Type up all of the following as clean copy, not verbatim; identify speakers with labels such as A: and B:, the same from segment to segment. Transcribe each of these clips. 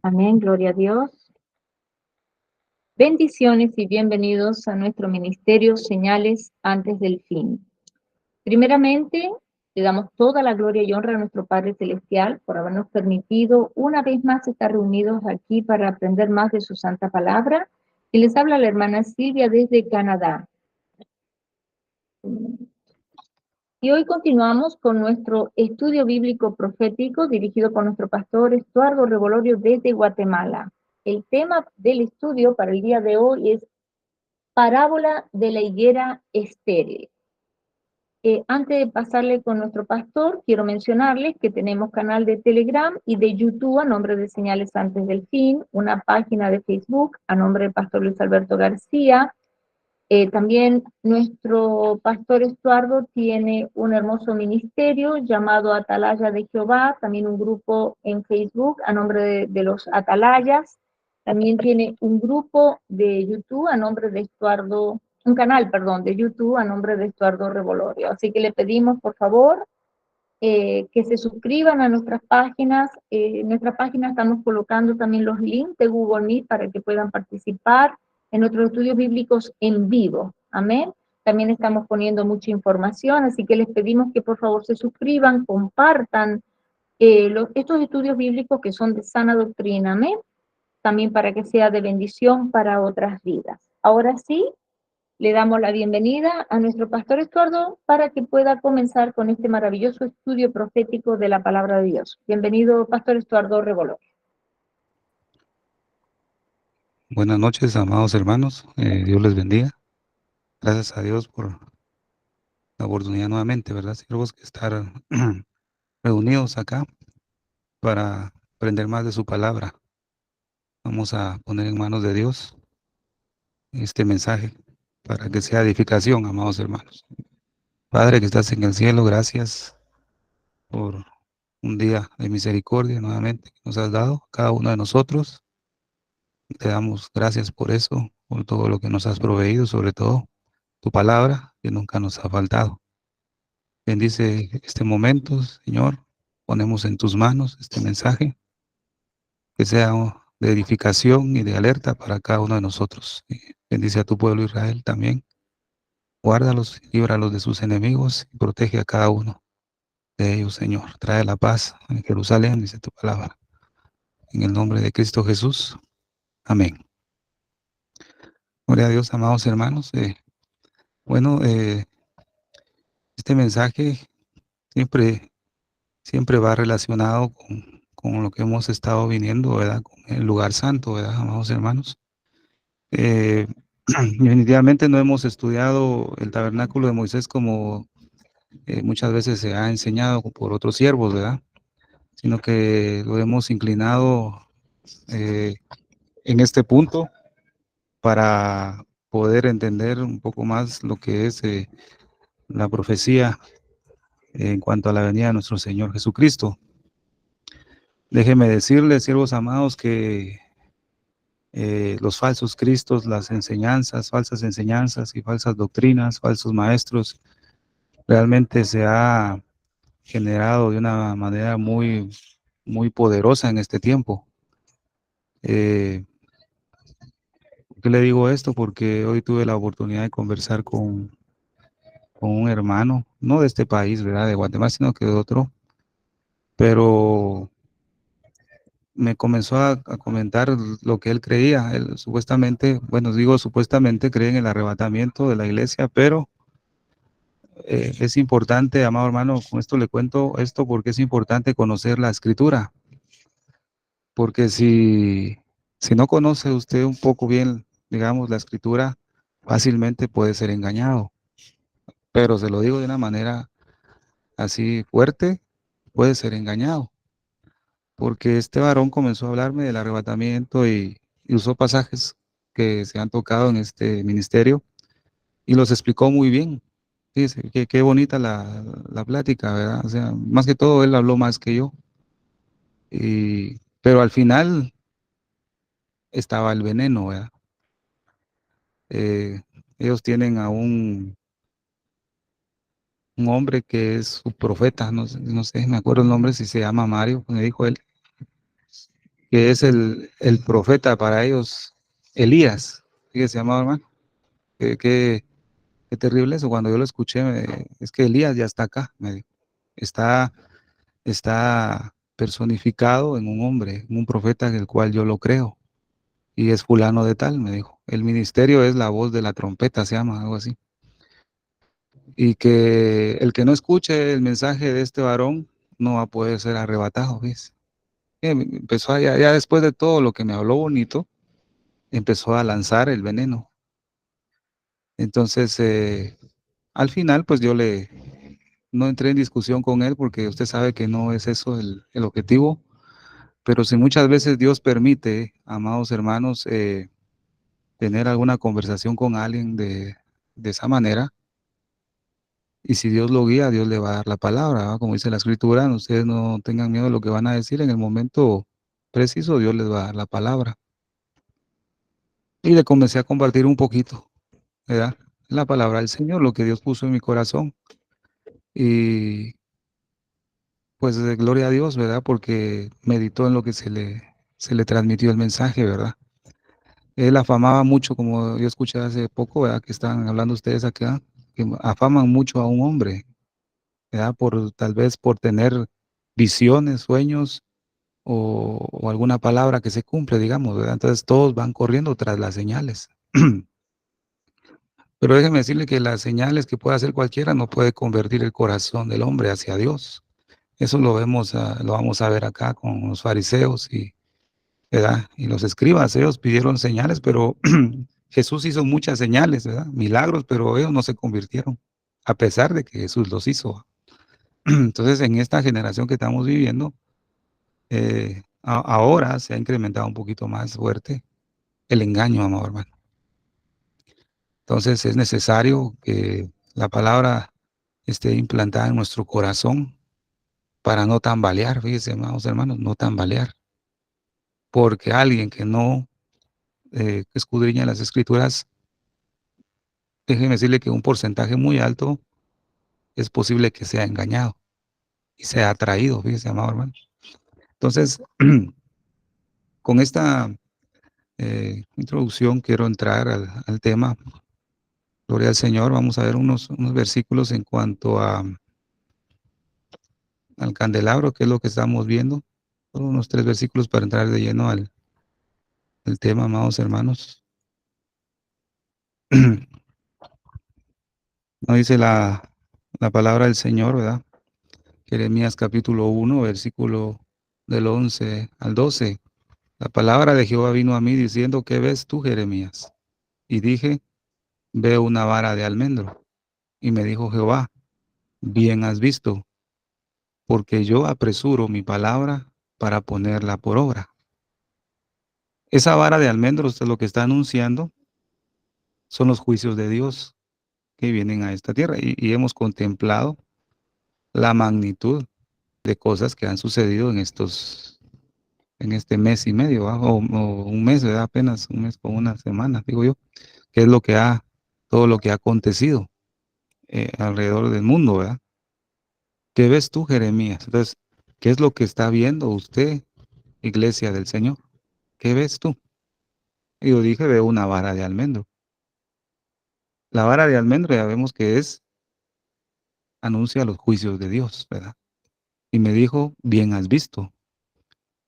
A: Amén, gloria a Dios. Bendiciones y bienvenidos a nuestro ministerio Señales antes del fin. Primeramente, le damos toda la gloria y honra a nuestro Padre Celestial por habernos permitido una vez más estar reunidos aquí para aprender más de su santa palabra. Y les habla la hermana Silvia desde Canadá. Y hoy continuamos con nuestro estudio bíblico profético dirigido por nuestro pastor Estuardo Revolorio desde Guatemala. El tema del estudio para el día de hoy es parábola de la higuera estéril. Antes de pasarle con nuestro pastor, quiero mencionarles que tenemos canal de Telegram y de YouTube a nombre de Señales Antes del Fin, una página de Facebook a nombre del pastor Luis Alberto García. También nuestro pastor Estuardo tiene un hermoso ministerio llamado Atalaya de Jehová, también un grupo en Facebook a nombre de los Atalayas. También tiene un grupo de YouTube a nombre de Estuardo, un canal, perdón, de YouTube a nombre de Estuardo Revolorio. Así que le pedimos, por favor, que se suscriban a nuestras páginas. En nuestra página estamos colocando también los links de Google Meet para que puedan participar en nuestros estudios bíblicos en vivo. Amén. También estamos poniendo mucha información, así que les pedimos que por favor se suscriban, compartan estos estudios bíblicos que son de sana doctrina. Amén. También para que sea de bendición para otras vidas. Ahora sí, le damos la bienvenida a nuestro pastor Estuardo para que pueda comenzar con este maravilloso estudio profético de la palabra de Dios. Bienvenido, pastor Estuardo Reboló.
B: Buenas noches, amados hermanos. Dios les bendiga. Gracias a Dios por la oportunidad nuevamente, ¿verdad? Siervos, que estar reunidos acá para aprender más de su palabra. Vamos a poner en manos de Dios este mensaje para que sea edificación, amados hermanos. Padre que estás en el cielo, gracias por un día de misericordia nuevamente que nos has dado a cada uno de nosotros. Te damos gracias por eso, por todo lo que nos has proveído, sobre todo tu palabra que nunca nos ha faltado. Bendice este momento, Señor. Ponemos en tus manos este mensaje, que sea de edificación y de alerta para cada uno de nosotros. Y bendice a tu pueblo Israel también. Guárdalos, líbralos de sus enemigos y protege a cada uno de ellos, Señor. Trae la paz en Jerusalén, dice tu palabra. En el nombre de Cristo Jesús. Amén. Gloria a Dios, amados hermanos. Bueno, este mensaje siempre siempre va relacionado con lo que hemos estado viniendo, ¿verdad? Con el lugar santo, ¿verdad, amados hermanos? Eh, Definitivamente no hemos estudiado el tabernáculo de Moisés como muchas veces se ha enseñado por otros siervos, ¿verdad? Sino que lo hemos inclinado eh, en este punto para poder entender un poco más lo que es la profecía en cuanto a la venida de nuestro Señor Jesucristo. Déjenme decirles, siervos amados, que los falsos cristos, las enseñanzas, falsas enseñanzas y falsas doctrinas, falsos maestros, realmente se ha generado de una manera muy poderosa en este tiempo. ¿Por qué le digo esto? Porque hoy tuve la oportunidad de conversar con un hermano, no de este país, ¿verdad? De Guatemala, sino que de otro, pero me comenzó a comentar lo que él creía. Él supuestamente, bueno, digo supuestamente cree en el arrebatamiento de la iglesia, pero es importante, amado hermano, con esto le cuento esto porque es importante conocer la escritura, porque si no conoce usted un poco bien, digamos, la escritura, fácilmente puede ser engañado, pero se lo digo de una manera así fuerte, puede ser engañado, porque este varón comenzó a hablarme del arrebatamiento y usó pasajes que se han tocado en este ministerio y los explicó muy bien. Fíjese, qué bonita la plática, ¿verdad? O sea, más que todo él habló más que yo. Pero al final estaba el veneno, ¿verdad? Eh, Ellos tienen a un hombre que es su profeta, no sé, me acuerdo el nombre, si se llama Mario, me dijo él. que es el profeta para ellos, Elías. Fíjese, amado hermano, qué terrible eso. Cuando yo lo escuché, es que Elías ya está acá, me dijo. Está personificado en un hombre, en un profeta del cual yo lo creo. Y es fulano de tal, me dijo. El ministerio es la voz de la trompeta, se llama, algo así. Y que el que no escuche el mensaje de este varón no va a poder ser arrebatado, ¿ves? Empezó ya después de todo lo que me habló bonito, empezó a lanzar el veneno. Entonces, al final, pues no entré en discusión con él porque usted sabe que no es eso el objetivo, pero si muchas veces Dios permite, amados hermanos, tener alguna conversación con alguien de esa manera, y si Dios lo guía, Dios le va a dar la palabra, ¿va? Como dice la escritura, ustedes no tengan miedo de lo que van a decir en el momento preciso, Dios les va a dar la palabra. Y le comencé a compartir un poquito, ¿verdad? La palabra del Señor, lo que Dios puso en mi corazón. Y pues de gloria a Dios, ¿verdad? Porque meditó en lo que se le transmitió el mensaje, ¿verdad? Él afamaba mucho, como yo escuché hace poco, ¿verdad? Que están hablando ustedes acá, que afaman mucho a un hombre, ¿verdad? Tal vez por tener visiones, sueños o alguna palabra que se cumple, digamos, ¿verdad? Entonces todos van corriendo tras las señales. Pero déjeme decirle que las señales que puede hacer cualquiera no puede convertir el corazón del hombre hacia Dios. Eso lo vamos a ver acá con los fariseos ¿verdad? Y los escribas, ellos pidieron señales, pero Jesús hizo muchas señales, ¿verdad? Milagros, pero ellos no se convirtieron, a pesar de que Jesús los hizo. Entonces, en esta generación que estamos viviendo, ahora se ha incrementado un poquito más fuerte el engaño, amado hermano. Entonces, es necesario que la palabra esté implantada en nuestro corazón para no tambalear, fíjense, amados hermanos, no tambalear, porque alguien que no escudriña las escrituras, déjeme decirle que un porcentaje muy alto es posible que sea engañado y sea atraído, fíjese, amado hermano. Entonces, con esta introducción quiero entrar al tema. Gloria al Señor. Vamos a ver unos versículos en cuanto al candelabro, que es lo que estamos viendo. Solo unos 3 versículos para entrar de lleno al tema, amados hermanos. No dice la palabra del Señor, ¿verdad? Jeremías capítulo 1, versículo del 11 al 12. La palabra de Jehová vino a mí diciendo, ¿qué ves tú, Jeremías? Y dije, veo una vara de almendro. Y me dijo Jehová, bien has visto, porque yo apresuro mi palabra para ponerla por obra. Esa vara de almendro, usted lo que está anunciando, son los juicios de Dios que vienen a esta tierra. Y hemos contemplado la magnitud de cosas que han sucedido en este mes y medio, ¿va? O un mes, ¿verdad? Apenas un mes con una semana, digo yo, que es todo lo que ha acontecido alrededor del mundo, ¿verdad? ¿Qué ves tú, Jeremías? Entonces, ¿qué es lo que está viendo usted, iglesia del Señor? ¿Qué ves tú? Y yo dije, veo una vara de almendro. La vara de almendro ya vemos que anuncia los juicios de Dios, ¿verdad? Y me dijo, bien has visto,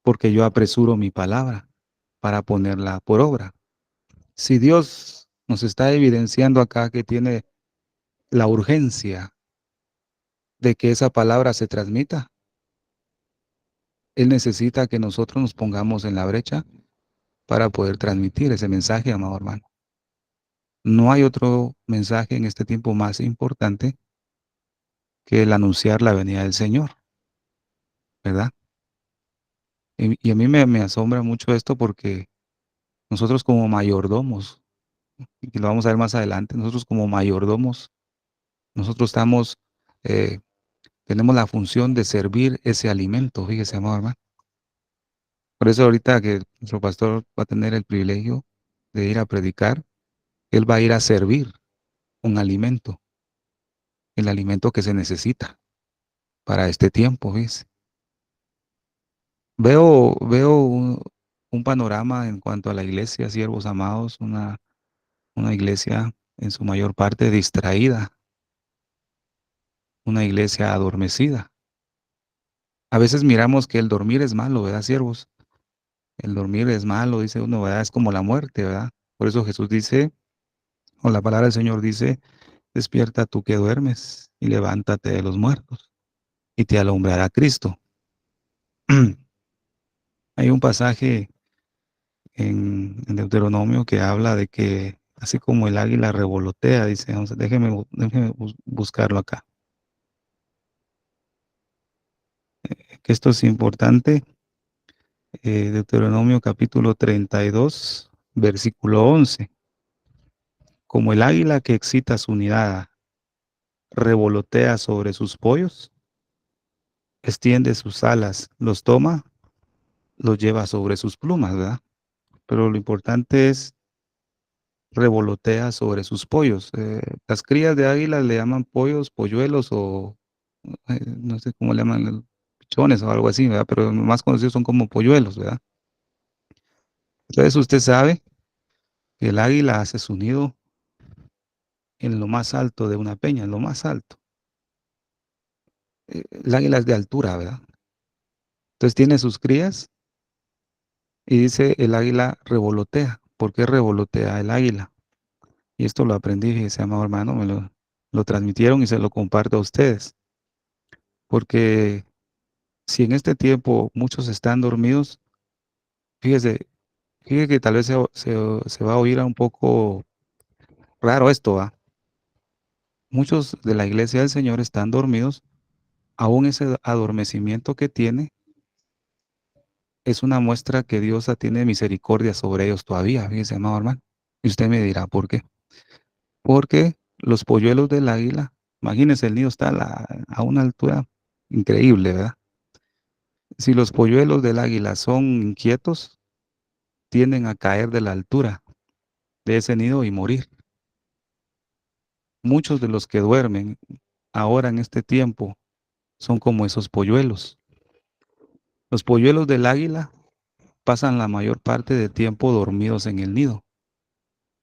B: porque yo apresuro mi palabra para ponerla por obra. Si Dios nos está evidenciando acá que tiene la urgencia de que esa palabra se transmita, Él necesita que nosotros nos pongamos en la brecha para poder transmitir ese mensaje, amado hermano. No hay otro mensaje en este tiempo más importante que el anunciar la venida del Señor, ¿verdad? Y a mí me asombra mucho esto porque nosotros como mayordomos, y lo vamos a ver más adelante, nosotros como mayordomos, nosotros eh, tenemos la función de servir ese alimento, fíjese, amado hermano. Por eso ahorita que nuestro pastor va a tener el privilegio de ir a predicar, él va a ir a servir un alimento, el alimento que se necesita para este tiempo, fíjese. Veo un panorama en cuanto a la iglesia, siervos amados, una iglesia en su mayor parte distraída, una iglesia adormecida. A veces miramos que el dormir es malo, ¿verdad, siervos? El dormir es malo, dice uno, ¿verdad? Es como la muerte, ¿verdad? Por eso Jesús dice, o la palabra del Señor dice, despierta tú que duermes y levántate de los muertos y te alumbrará Cristo. Hay un pasaje en Deuteronomio que habla de que así como el águila revolotea, dice, déjeme buscarlo acá. Que esto es importante. Deuteronomio capítulo 32, versículo 11. Como el águila que excita su nidada, revolotea sobre sus pollos, extiende sus alas, los toma, los lleva sobre sus plumas, ¿verdad? Pero lo importante es revolotea sobre sus pollos. Las crías de águila le llaman pollos, polluelos o no sé cómo le llaman, pichones o algo así, ¿verdad? Pero los más conocidos son como polluelos, ¿verdad? Entonces usted sabe que el águila hace su nido en lo más alto de una peña, en lo más alto. El águila es de altura, ¿verdad? Entonces tiene sus crías y dice el águila revolotea. ¿Por qué revolotea el águila? Y esto lo aprendí, fíjese, amado hermano, lo transmitieron y se lo comparto a ustedes. Porque si en este tiempo muchos están dormidos, fíjese, fíjese que tal vez se va a oír un poco raro esto, ¿va? Muchos de la iglesia del Señor están dormidos, aún ese adormecimiento que tiene es una muestra que Dios tiene misericordia sobre ellos todavía, fíjese, amado hermano. Y usted me dirá, ¿por qué? Porque los polluelos del águila, imagínense, el nido está a una altura increíble, ¿verdad? Si los polluelos del águila son inquietos, tienden a caer de la altura de ese nido y morir. Muchos de los que duermen ahora en este tiempo son como esos polluelos. Los polluelos del águila pasan la mayor parte del tiempo dormidos en el nido.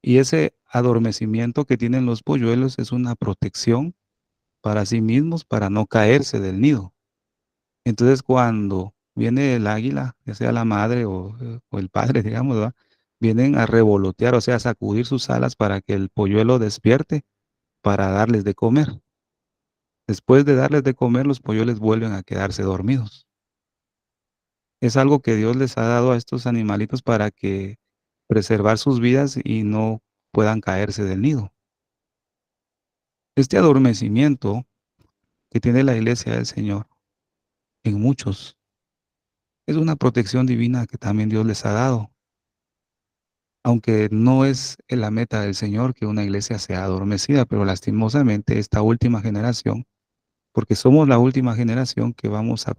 B: Y ese adormecimiento que tienen los polluelos es una protección para sí mismos, para no caerse del nido. Entonces, cuando viene el águila, ya sea la madre o el padre, digamos, ¿verdad? Vienen a revolotear, o sea, a sacudir sus alas para que el polluelo despierte para darles de comer. Después de darles de comer, los polluelos vuelven a quedarse dormidos. Es algo que Dios les ha dado a estos animalitos para que preservar sus vidas y no puedan caerse del nido. Este adormecimiento que tiene la iglesia del Señor en muchos es una protección divina que también Dios les ha dado. Aunque no es la meta del Señor que una iglesia sea adormecida, pero lastimosamente esta última generación, porque somos la última generación que vamos a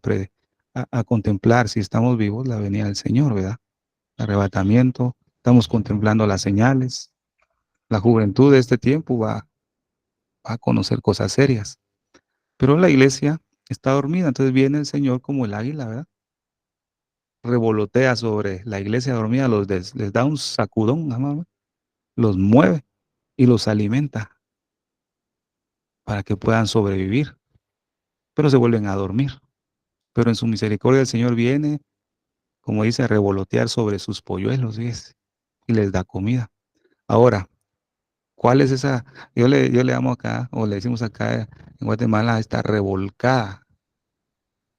B: contemplar, si estamos vivos, la venida del Señor, ¿verdad? Arrebatamiento, estamos contemplando las señales. La juventud de este tiempo va a conocer cosas serias, pero la iglesia está dormida, entonces viene el Señor como el águila, ¿verdad? Revolotea sobre la iglesia dormida, les da un sacudón, ¿no? Los mueve y los alimenta para que puedan sobrevivir, pero se vuelven a dormir. Pero en su misericordia el Señor viene, como dice, a revolotear sobre sus polluelos, ¿ves? Y les da comida. Ahora, ¿cuál es esa? Yo le llamo acá, o le decimos acá en Guatemala, esta revolcada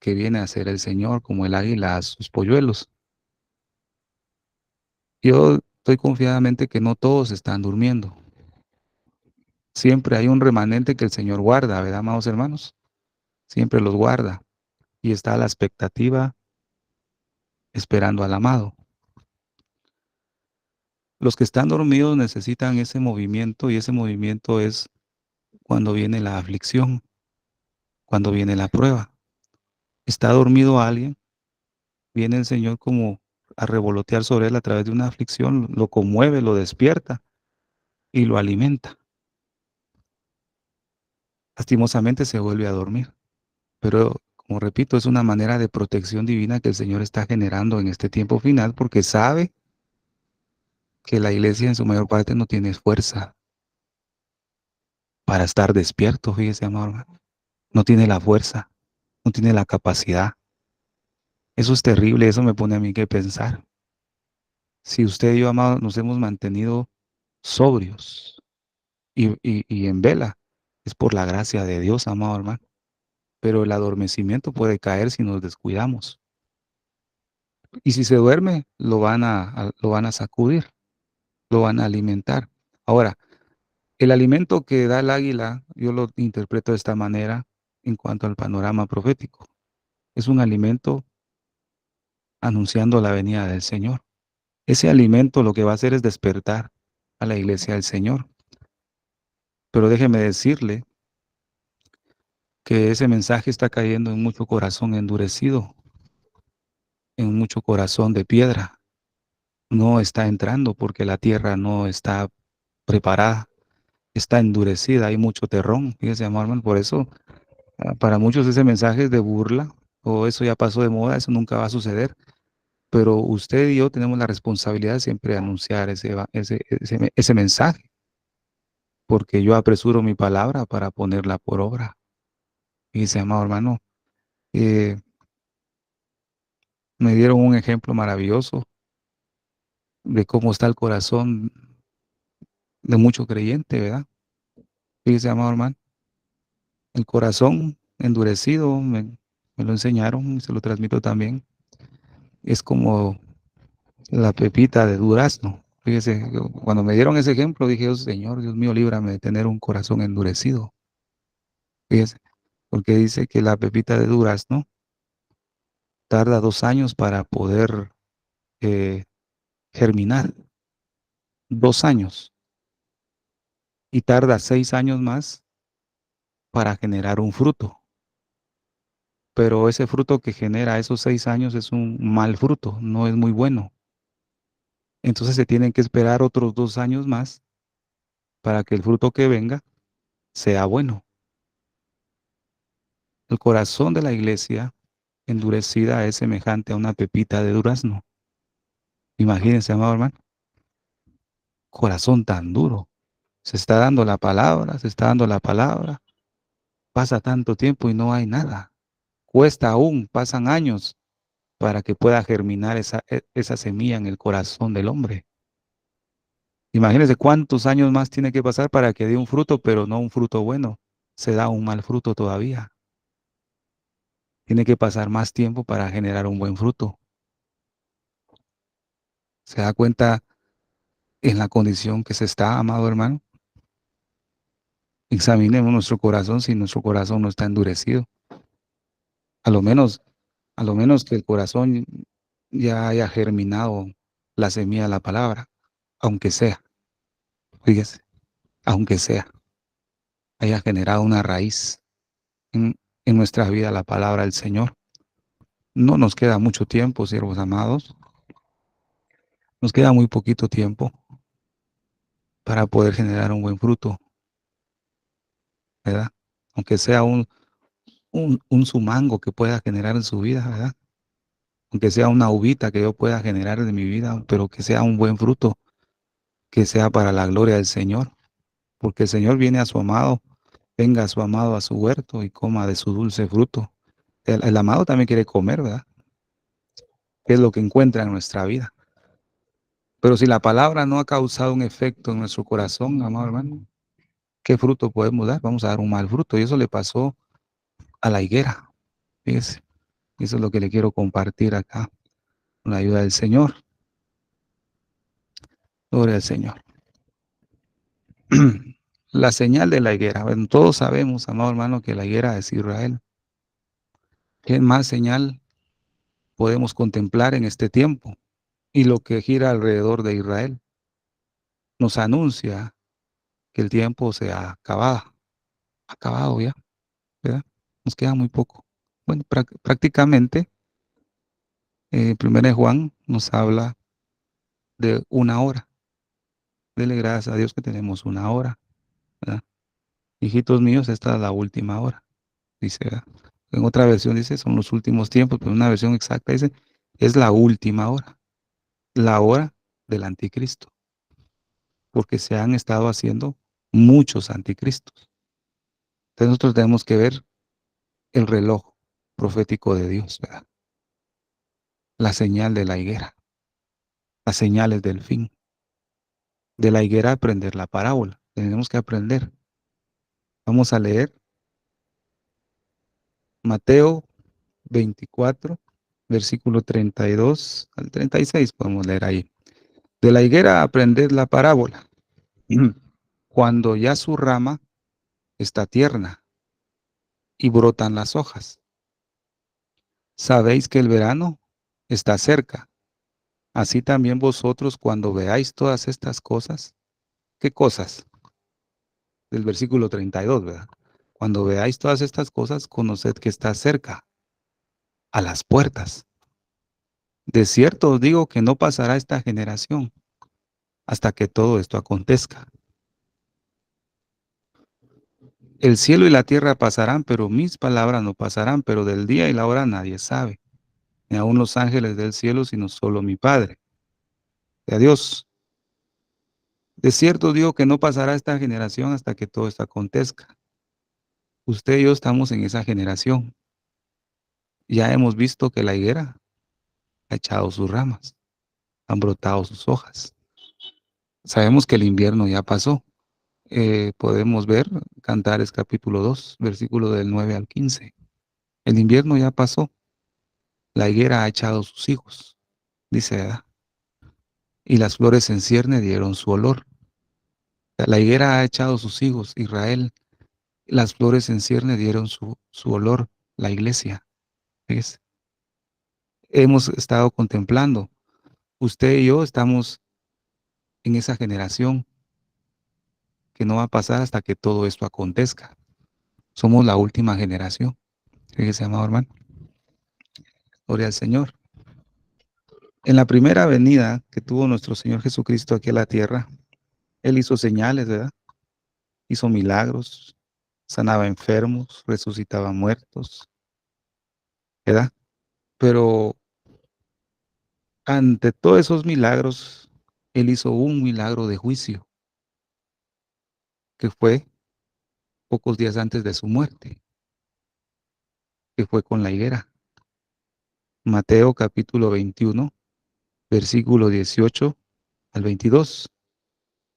B: que viene a hacer el Señor como el águila a sus polluelos. Yo estoy confiadamente que no todos están durmiendo. Siempre hay un remanente que el Señor guarda, ¿verdad, amados hermanos? Siempre los guarda y está a la expectativa esperando al amado. Los que están dormidos necesitan ese movimiento y ese movimiento es cuando viene la aflicción, cuando viene la prueba. Está dormido alguien, viene el Señor como a revolotear sobre él a través de una aflicción, lo conmueve, lo despierta y lo alimenta. Lastimosamente se vuelve a dormir, pero Como repito, es una manera de protección divina que el Señor está generando en este tiempo final porque sabe que la iglesia en su mayor parte no tiene fuerza para estar despierto, fíjese, amado hermano. No tiene la fuerza, no tiene la capacidad. Eso es terrible, eso me pone a mí que pensar. Si usted y yo, amado, nos hemos mantenido sobrios y en vela, es por la gracia de Dios, amado hermano. Pero el adormecimiento puede caer si nos descuidamos. Y si se duerme, lo van a sacudir, lo van a alimentar. Ahora, el alimento que da el águila, yo lo interpreto de esta manera en cuanto al panorama profético. Es un alimento anunciando la venida del Señor. Ese alimento lo que va a hacer es despertar a la iglesia del Señor. Pero déjeme decirle que ese mensaje está cayendo en mucho corazón endurecido, en mucho corazón de piedra. No está entrando porque la tierra no está preparada, está endurecida, hay mucho terrón. Fíjese, amor hermano, por eso para muchos ese mensaje es de burla o eso ya pasó de moda, eso nunca va a suceder. Pero usted y yo tenemos la responsabilidad de siempre anunciar ese mensaje, porque yo apresuro mi palabra para ponerla por obra. Fíjese, amado hermano, eh, me dieron un ejemplo maravilloso de cómo está el corazón de mucho creyente, ¿verdad? Fíjese, amado hermano, el corazón endurecido, me lo enseñaron y se lo transmito también, es como la pepita de durazno. Fíjese, cuando me dieron ese ejemplo, dije, oh, Señor, Dios mío, líbrame de tener un corazón endurecido. Fíjese, porque dice que la pepita de durazno tarda 2 años para poder eh, germinar, 2 años, y tarda 6 años más para generar un fruto. Pero ese fruto que genera esos 6 años es un mal fruto, no es muy bueno. Entonces se tienen que esperar otros 2 años más para que el fruto que venga sea bueno. El corazón de la iglesia endurecida es semejante a una pepita de durazno. Imagínense, amado hermano, corazón tan duro. Se está dando la palabra, se está dando la palabra. Pasa tanto tiempo y no hay nada. Cuesta aún, pasan años para que pueda germinar esa semilla en el corazón del hombre. Imagínense cuántos años más tiene que pasar para que dé un fruto, pero no un fruto bueno. Se da un mal fruto todavía. Tiene que pasar más tiempo para generar un buen fruto. ¿Se da cuenta en la condición que se está, amado hermano? Examinemos nuestro corazón si nuestro corazón no está endurecido. A lo menos, a lo menos que el corazón ya haya germinado la semilla de la palabra, aunque sea, fíjese, aunque sea, haya generado una raíz en nuestra vida la palabra del Señor. No nos queda mucho tiempo, siervos amados, nos queda muy poquito tiempo para poder generar un buen fruto, ¿verdad? Aunque sea un sumango que pueda generar en su vida, ¿verdad? Aunque sea una uvita que yo pueda generar en mi vida, pero que sea un buen fruto, que sea para la gloria del Señor, porque el Señor viene a su amado, venga a su amado a su huerto y coma de su dulce fruto. El amado también quiere comer, ¿verdad? Que es lo que encuentra en nuestra vida. Pero si la palabra no ha causado un efecto en nuestro corazón, amado hermano, ¿qué fruto podemos dar? Vamos a dar un mal fruto. Y eso le pasó a la higuera. Fíjese, eso es lo que le quiero compartir acá, con la ayuda del Señor. Gloria al Señor. La señal de la higuera. Bueno, todos sabemos, amado hermano, que la higuera es Israel. ¿Qué más señal podemos contemplar en este tiempo? Y lo que gira alrededor de Israel nos anuncia que el tiempo se ha acabado ya, ¿verdad? Nos queda muy poco. Bueno, prácticamente, 1 de Juan nos habla de una hora. Dele gracias a Dios que tenemos una hora, ¿verdad? Hijitos míos, esta es la última hora, dice, ¿verdad? En otra versión dice, son los últimos tiempos, pero en una versión exacta dice, es la última hora, la hora del anticristo, porque se han estado haciendo muchos anticristos. Entonces nosotros tenemos que ver el reloj profético de Dios, ¿verdad? La señal de la higuera, las señales del fin. De la higuera aprender la parábola. Tenemos que aprender. Vamos a leer Mateo 24, versículo 32 al 36, podemos leer ahí. De la higuera aprended la parábola. Cuando ya su rama está tierna y brotan las hojas. Sabéis que el verano está cerca. Así también vosotros cuando veáis todas estas cosas. ¿Qué cosas? Del versículo 32, ¿verdad? Cuando veáis todas estas cosas, conoced que está cerca, a las puertas. De cierto os digo que no pasará esta generación hasta que todo esto acontezca. El cielo y la tierra pasarán, pero mis palabras no pasarán, pero del día y la hora nadie sabe, ni aun los ángeles del cielo, sino solo mi Padre. De Dios. De cierto digo que no pasará esta generación hasta que todo esto acontezca. Usted y yo estamos en esa generación. Ya hemos visto que la higuera ha echado sus ramas, han brotado sus hojas. Sabemos que el invierno ya pasó. Podemos ver Cantares capítulo 2, versículo del 9 al 15. El invierno ya pasó, la higuera ha echado sus hijos, dice Edad, y las flores en cierne dieron su olor. La higuera ha echado sus hijos, Israel, las flores en cierne dieron su olor, la iglesia. ¿Ves? Hemos estado contemplando, usted y yo estamos en esa generación que no va a pasar hasta que todo esto acontezca. Somos la última generación. Fíjese, amado hermano. Gloria al Señor. En la primera venida que tuvo nuestro Señor Jesucristo aquí a la tierra, Él hizo señales, ¿verdad? Hizo milagros, sanaba enfermos, resucitaba muertos, ¿verdad? Pero ante todos esos milagros, Él hizo un milagro de juicio, que fue pocos días antes de su muerte, que fue con la higuera. Mateo capítulo 21, versículo 18 al 22.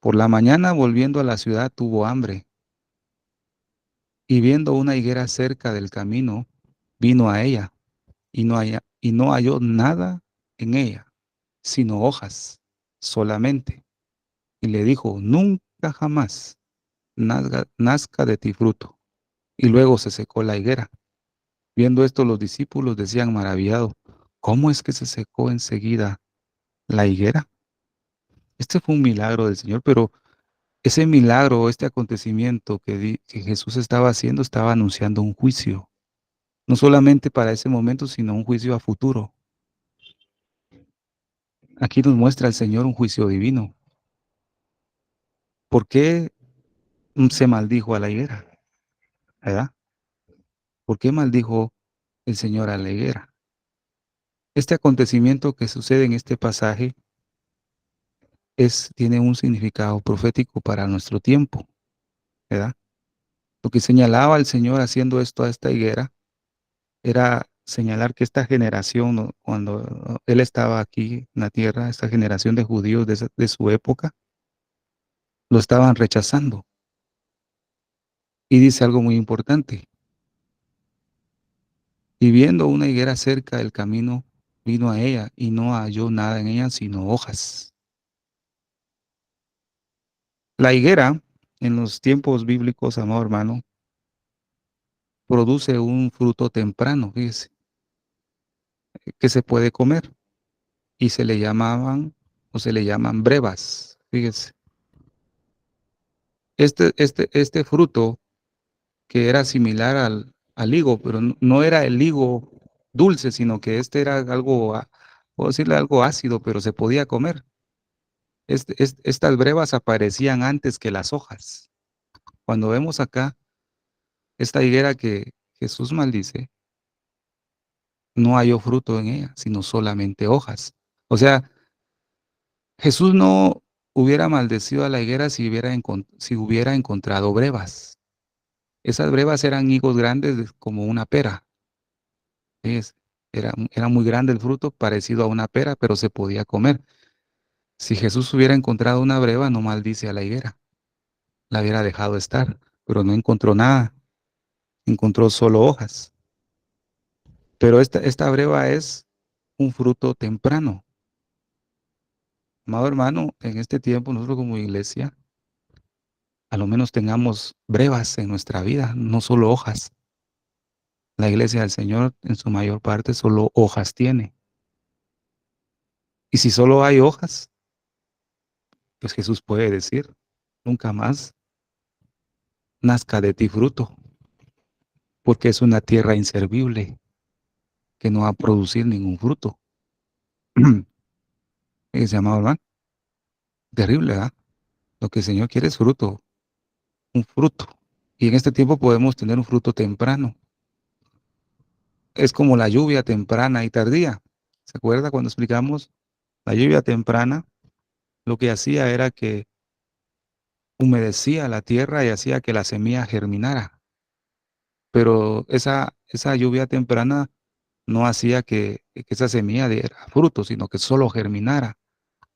B: Por la mañana, volviendo a la ciudad, tuvo hambre, y viendo una higuera cerca del camino, vino a ella, y no halló nada en ella, sino hojas solamente. Y le dijo, nunca jamás nazca de ti fruto. Y luego se secó la higuera. Viendo esto, los discípulos decían maravillados, ¿cómo es que se secó enseguida la higuera? Este fue un milagro del Señor, pero ese milagro, este acontecimiento que Jesús estaba haciendo, estaba anunciando un juicio, no solamente para ese momento, sino un juicio a futuro. Aquí nos muestra el Señor un juicio divino. ¿Por qué se maldijo a la higuera? ¿Verdad? ¿Por qué maldijo el Señor a la higuera? Este acontecimiento que sucede en este pasaje tiene un significado profético para nuestro tiempo, ¿verdad? Lo que señalaba el Señor haciendo esto a esta higuera era señalar que esta generación, ¿no? Cuando Él estaba aquí en la tierra, esta generación de judíos de su época, lo estaban rechazando. Y dice algo muy importante. Y viendo una higuera cerca del camino, vino a ella y no halló nada en ella sino hojas. La higuera, en los tiempos bíblicos, amado hermano, produce un fruto temprano, fíjese, que se puede comer y se le llamaban o se le llaman brevas, fíjese. Este fruto que era similar al higo, pero no era el higo dulce, sino que este era algo, puedo decirle algo ácido, pero se podía comer. Estas brevas aparecían antes que las hojas. Cuando vemos acá esta higuera que Jesús maldice, no halló fruto en ella, sino solamente hojas. O sea, Jesús no hubiera maldecido a la higuera si hubiera encontrado brevas. Esas brevas eran higos grandes como una pera. Es, era muy grande el fruto, parecido a una pera, pero se podía comer. Si Jesús hubiera encontrado una breva, no maldice a la higuera, la hubiera dejado estar, pero no encontró nada, encontró solo hojas. Pero esta breva es un fruto temprano. Amado hermano, en este tiempo nosotros como iglesia, a lo menos tengamos brevas en nuestra vida, no solo hojas. La iglesia del Señor en su mayor parte solo hojas tiene. Y si solo hay hojas, pues Jesús puede decir, nunca más nazca de ti fruto, porque es una tierra inservible que no va a producir ningún fruto. Ese amado hermano, terrible, ¿verdad? Lo que el Señor quiere es fruto, un fruto. Y en este tiempo podemos tener un fruto temprano. Es como la lluvia temprana y tardía. ¿Se acuerda cuando explicamos la lluvia temprana? Lo que hacía era que humedecía la tierra y hacía que la semilla germinara. Pero esa lluvia temprana no hacía que esa semilla diera fruto, sino que solo germinara.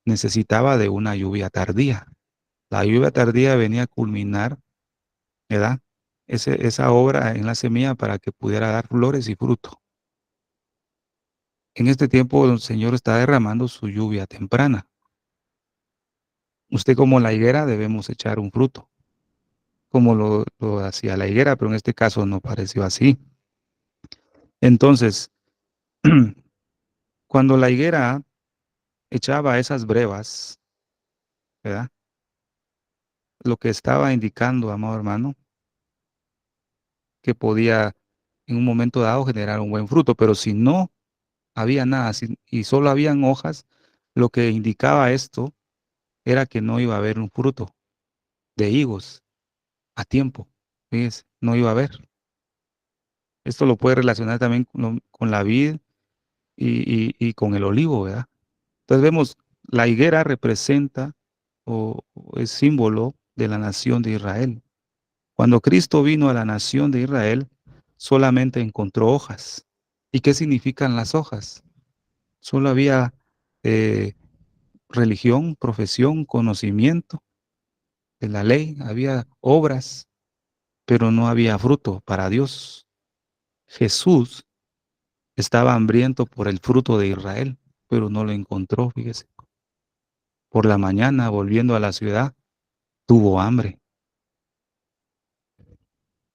B: Necesitaba de una lluvia tardía. La lluvia tardía venía a culminar, ¿verdad? Esa obra en la semilla para que pudiera dar flores y fruto. En este tiempo el Señor está derramando su lluvia temprana. Usted como la higuera debemos echar un fruto, como lo hacía la higuera, pero en este caso no pareció así. Entonces, cuando la higuera echaba esas brevas, ¿verdad? Lo que estaba indicando, amado hermano, que podía en un momento dado generar un buen fruto, pero si no había nada y solo habían hojas, lo que indicaba esto era que no iba a haber un fruto de higos a tiempo. Fíjese, no iba a haber. Esto lo puede relacionar también con la vid y con el olivo, ¿verdad? Entonces vemos, la higuera representa o es símbolo de la nación de Israel. Cuando Cristo vino a la nación de Israel, solamente encontró hojas. ¿Y qué significan las hojas? Solo había eh, religión, profesión, conocimiento de la ley, había obras, pero no había fruto para Dios. Jesús estaba hambriento por el fruto de Israel, pero no lo encontró, fíjese. Por la mañana, volviendo a la ciudad, tuvo hambre.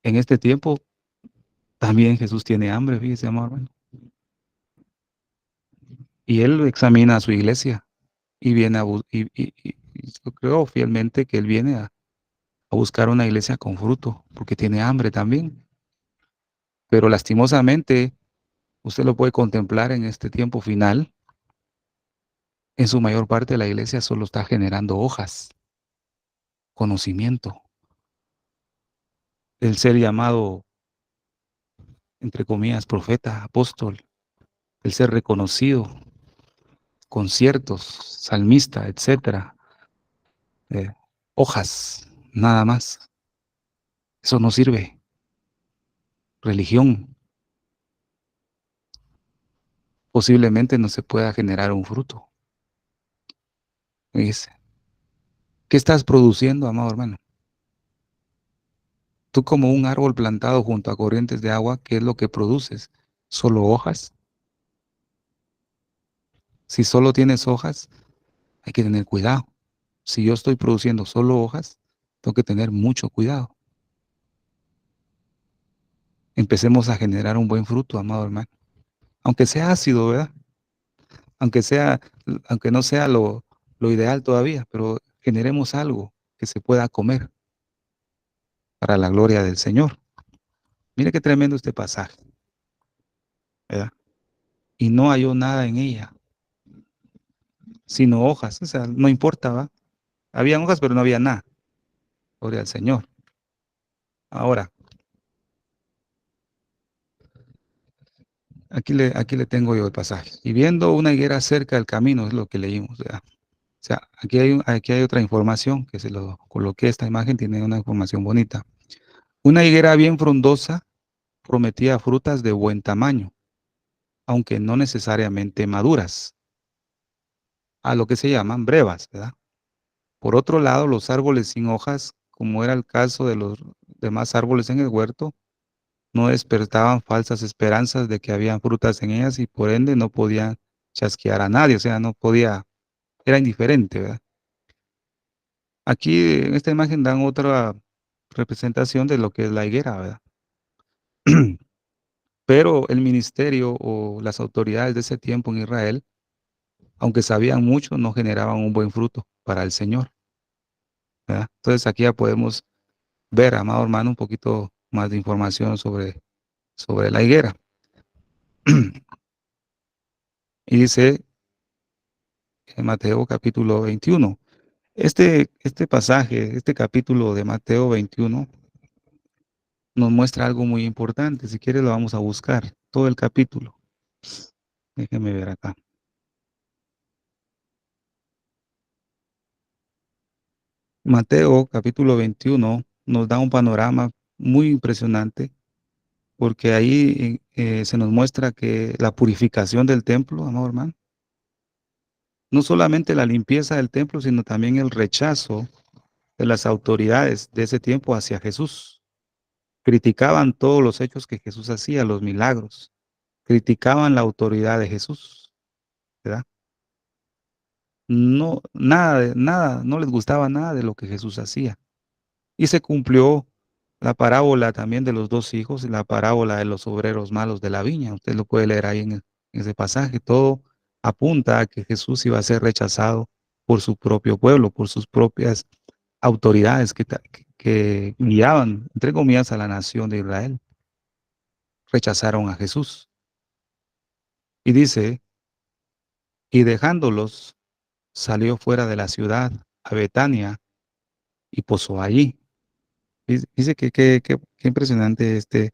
B: En este tiempo, también Jesús tiene hambre, fíjese, amor hermano. Y él examina a su iglesia y viene y yo creo fielmente que él viene a buscar una iglesia con fruto, porque tiene hambre también. Pero lastimosamente, usted lo puede contemplar en este tiempo final. En su mayor parte, la iglesia solo está generando hojas, conocimiento. El ser llamado, entre comillas, profeta, apóstol, el ser reconocido, conciertos, salmista, etcétera, eh, hojas, nada más. Eso no sirve. Religión, posiblemente no se pueda generar un fruto. Es, ¿qué estás produciendo, amado hermano? Tú como un árbol plantado junto a corrientes de agua, ¿qué es lo que produces? ¿Solo hojas? Si solo tienes hojas, hay que tener cuidado. Si yo estoy produciendo solo hojas, tengo que tener mucho cuidado. Empecemos a generar un buen fruto, amado hermano. Aunque sea ácido, ¿verdad? Aunque sea, aunque no sea lo ideal todavía, pero generemos algo que se pueda comer para la gloria del Señor. Mire qué tremendo este pasaje, ¿verdad? Y no halló nada en ella, sino hojas. O sea, no importa, ¿va? Habían hojas, pero no había nada. Gloria al Señor. Ahora, aquí le tengo yo el pasaje. Y viendo una higuera cerca del camino, es lo que leímos, ¿verdad? O sea, aquí hay otra información que se lo coloqué. Esta imagen tiene una información bonita. Una higuera bien frondosa prometía frutas de buen tamaño, aunque no necesariamente maduras, a lo que se llaman brevas, ¿verdad? Por otro lado, los árboles sin hojas, como era el caso de los demás árboles en el huerto, no despertaban falsas esperanzas de que habían frutas en ellas y por ende no podían chasquear a nadie, o sea, no podía, era indiferente, ¿verdad? Aquí en esta imagen dan otra representación de lo que es la higuera, ¿verdad? Pero el ministerio o las autoridades de ese tiempo en Israel, aunque sabían mucho, no generaban un buen fruto para el Señor, ¿verdad? Entonces aquí ya podemos ver, amado hermano, un poquito más de información sobre la higuera. Y dice en Mateo capítulo 21. Este pasaje, este capítulo de Mateo 21 nos muestra algo muy importante. Si quiere lo vamos a buscar, todo el capítulo. Déjeme ver acá. Mateo capítulo 21 nos da un panorama muy impresionante porque ahí se nos muestra que la purificación del templo, amado hermano, no solamente la limpieza del templo, sino también el rechazo de las autoridades de ese tiempo hacia Jesús. Criticaban todos los hechos que Jesús hacía, los milagros. Criticaban la autoridad de Jesús, ¿verdad? No, nada, no les gustaba nada de lo que Jesús hacía. Y se cumplió la parábola también de los dos hijos y la parábola de los obreros malos de la viña. Usted lo puede leer ahí en ese pasaje. Todo apunta a que Jesús iba a ser rechazado por su propio pueblo, por sus propias autoridades que guiaban, entre comillas, a la nación de Israel. Rechazaron a Jesús. Y dice, y dejándolos, salió fuera de la ciudad a Betania y posó allí. Dice que impresionante este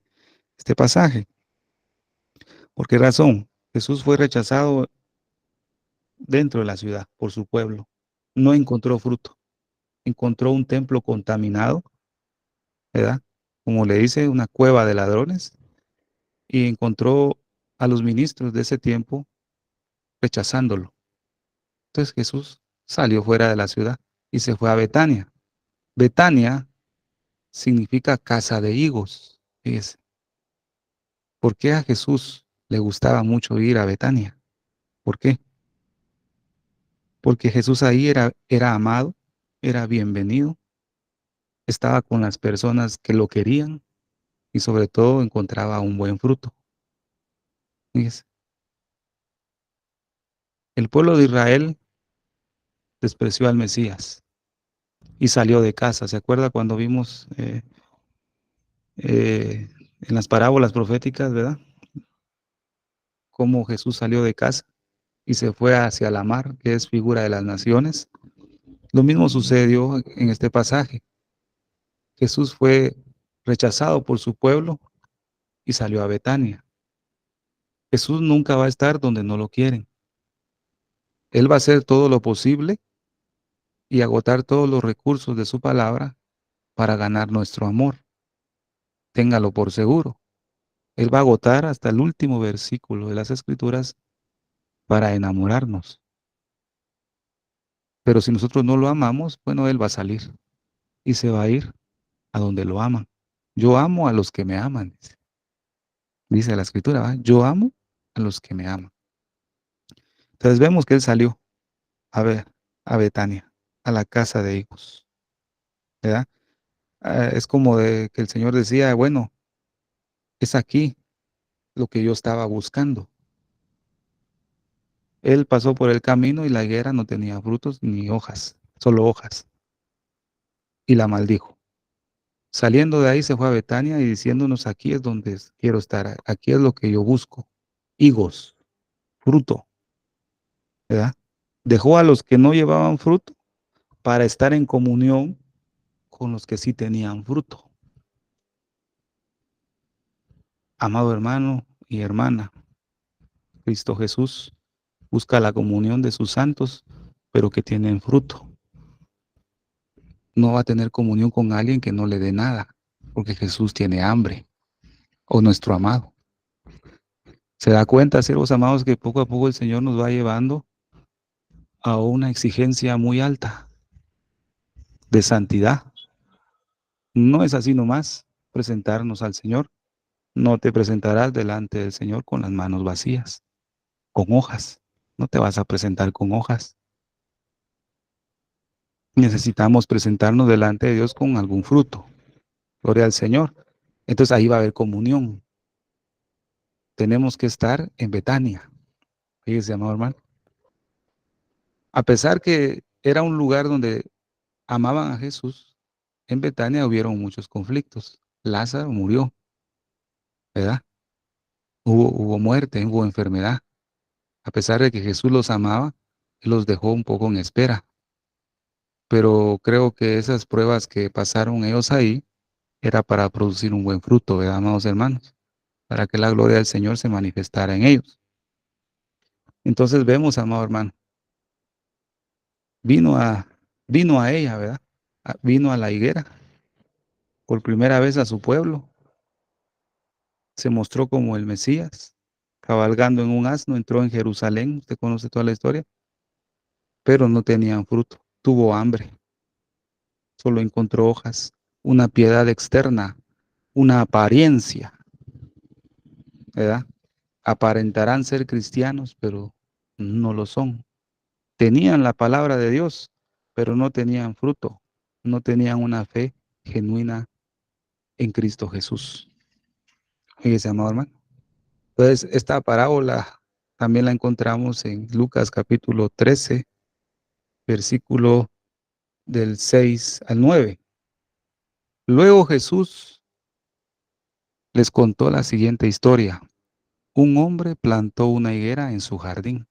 B: pasaje. ¿Por qué razón? Jesús fue rechazado dentro de la ciudad por su pueblo. No encontró fruto. Encontró un templo contaminado, ¿verdad? Como le dice, una cueva de ladrones. Y encontró a los ministros de ese tiempo rechazándolo. Entonces Jesús salió fuera de la ciudad y se fue a Betania. Betania significa casa de higos. Fíjese. ¿Por qué a Jesús le gustaba mucho ir a Betania? ¿Por qué? Porque Jesús ahí era amado, era bienvenido, estaba con las personas que lo querían y sobre todo encontraba un buen fruto. Fíjese. El pueblo de Israel despreció al Mesías y salió de casa. ¿Se acuerda cuando vimos en las parábolas proféticas, verdad? Cómo Jesús salió de casa y se fue hacia la mar, que es figura de las naciones. Lo mismo sucedió en este pasaje. Jesús fue rechazado por su pueblo y salió a Betania. Jesús nunca va a estar donde no lo quieren. Él va a hacer todo lo posible y agotar todos los recursos de su palabra para ganar nuestro amor. Téngalo por seguro. Él va a agotar hasta el último versículo de las Escrituras para enamorarnos. Pero si nosotros no lo amamos, bueno, Él va a salir y se va a ir a donde lo aman. Yo amo a los que me aman, dice la Escritura, ¿va? Yo amo a los que me aman. Entonces vemos que Él salió a ver a Betania, a la casa de higos, ¿verdad? Es como que el Señor decía, bueno, es aquí lo que yo estaba buscando. Él pasó por el camino y la higuera no tenía frutos ni hojas, solo hojas, y la maldijo. Saliendo de ahí se fue a Betania y diciéndonos, aquí es donde quiero estar, aquí es lo que yo busco, higos, fruto, ¿verdad? Dejó a los que no llevaban fruto para estar en comunión con los que sí tenían fruto. Amado hermano y hermana, Cristo Jesús busca la comunión de sus santos, pero que tienen fruto. No va a tener comunión con alguien que no le dé nada, porque Jesús tiene hambre, o nuestro amado. ¿Se da cuenta, siervos amados, que poco a poco el Señor nos va llevando a una exigencia muy alta de santidad? No es así nomás presentarnos al Señor. No te presentarás delante del Señor con las manos vacías, con hojas. No te vas a presentar con hojas. Necesitamos presentarnos delante de Dios con algún fruto. Gloria al Señor. Entonces ahí va a haber comunión. Tenemos que estar en Betania. Fíjese, amado hermano. A pesar que era un lugar donde amaban a Jesús, en Betania hubieron muchos conflictos. Lázaro murió, ¿verdad? Hubo muerte, hubo enfermedad. A pesar de que Jesús los amaba, Él los dejó un poco en espera. Pero creo que esas pruebas que pasaron ellos ahí era para producir un buen fruto, ¿verdad, amados hermanos? Para que la gloria del Señor se manifestara en ellos. Entonces vemos, amado hermano, vino a, vino a ella, ¿verdad? Vino a la higuera, por primera vez a su pueblo, se mostró como el Mesías, cabalgando en un asno, entró en Jerusalén, usted conoce toda la historia, pero no tenían fruto, tuvo hambre, solo encontró hojas, una piedad externa, una apariencia, ¿verdad? Aparentarán ser cristianos, pero no lo son. Tenían la palabra de Dios, pero no tenían fruto, no tenían una fe genuina en Cristo Jesús. Fíjese, amado hermano. Entonces, esta parábola también la encontramos en Lucas capítulo 13, versículo del 6 al 9. Luego Jesús les contó la siguiente historia. Un hombre plantó una higuera en su jardín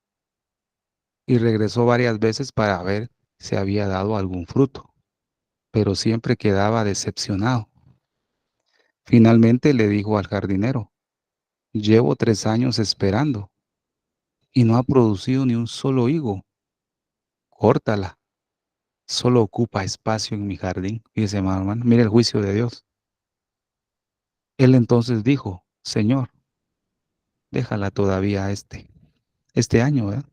B: y regresó varias veces para ver si había dado algún fruto, pero siempre quedaba decepcionado. Finalmente le dijo al jardinero, llevo 3 años esperando y no ha producido ni un solo higo. Córtala, solo ocupa espacio en mi jardín. Fíjese, hermano, mire el juicio de Dios. Él entonces dijo, Señor, déjala todavía este año, ¿verdad?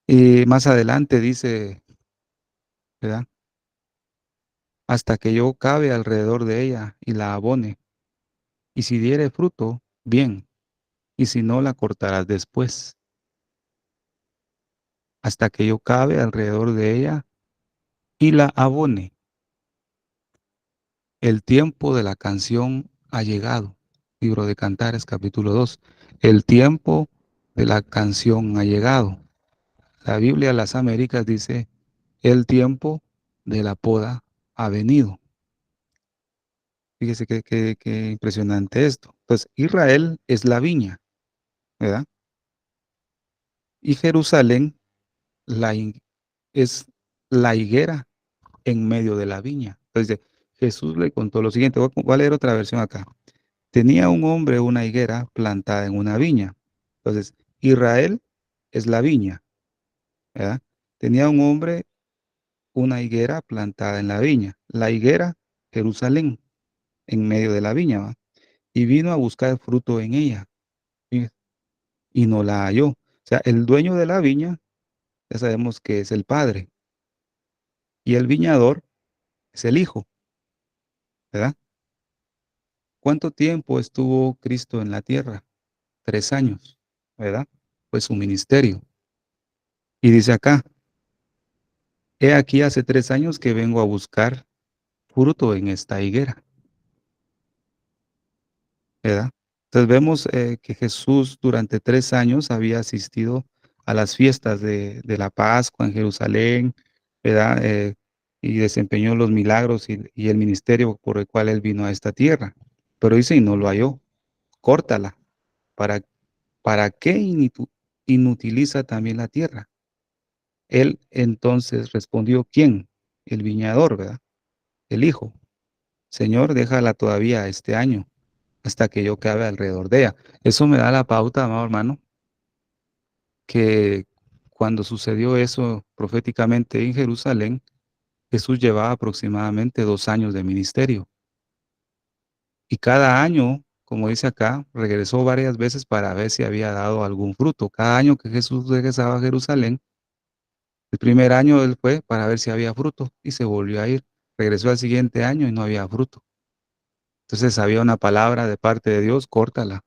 B: Y más adelante dice, ¿verdad? Hasta que yo cabe alrededor de ella y la abone. Y si diere fruto, bien, y si no, la cortarás después. Hasta que yo cabe alrededor de ella y la abone. El tiempo de la canción ha llegado. Libro de Cantares, capítulo 2. El tiempo de la canción ha llegado. La Biblia de las Américas dice, el tiempo de la poda ha venido. Fíjese qué impresionante esto. Pues Israel es la viña, ¿verdad? Y Jerusalén es la higuera en medio de la viña. Entonces, Jesús le contó lo siguiente. Voy a leer otra versión acá. Tenía un hombre una higuera plantada en una viña. Entonces, Israel es la viña, ¿verdad? Tenía un hombre una higuera plantada en la viña. La higuera, Jerusalén, en medio de la viña, ¿va? Y vino a buscar fruto en ella y y no la halló. O sea, el dueño de la viña, ya sabemos que es el padre, y el viñador es el hijo, ¿verdad? ¿Cuánto tiempo estuvo Cristo en la tierra? 3 años, ¿verdad? Fue su ministerio. Y dice acá, he aquí hace 3 años que vengo a buscar fruto en esta higuera, ¿verdad? Entonces vemos que Jesús durante 3 años había asistido a las fiestas de la Pascua en Jerusalén, ¿verdad? Y desempeñó los milagros y el ministerio por el cual él vino a esta tierra. Pero dice, y no lo halló, córtala. ¿Para, para qué inutiliza también la tierra? Él entonces respondió, ¿quién? El viñador, ¿verdad? El hijo. Señor, déjala todavía este año, hasta que yo cabe alrededor de ella. Eso me da la pauta, amado hermano, que cuando sucedió eso proféticamente en Jerusalén, Jesús llevaba aproximadamente 2 años de ministerio. Y cada año, como dice acá, regresó varias veces para ver si había dado algún fruto. Cada año que Jesús regresaba a Jerusalén, el primer año él fue para ver si había fruto y se volvió a ir. Regresó al siguiente año y no había fruto. Entonces había una palabra de parte de Dios, córtala.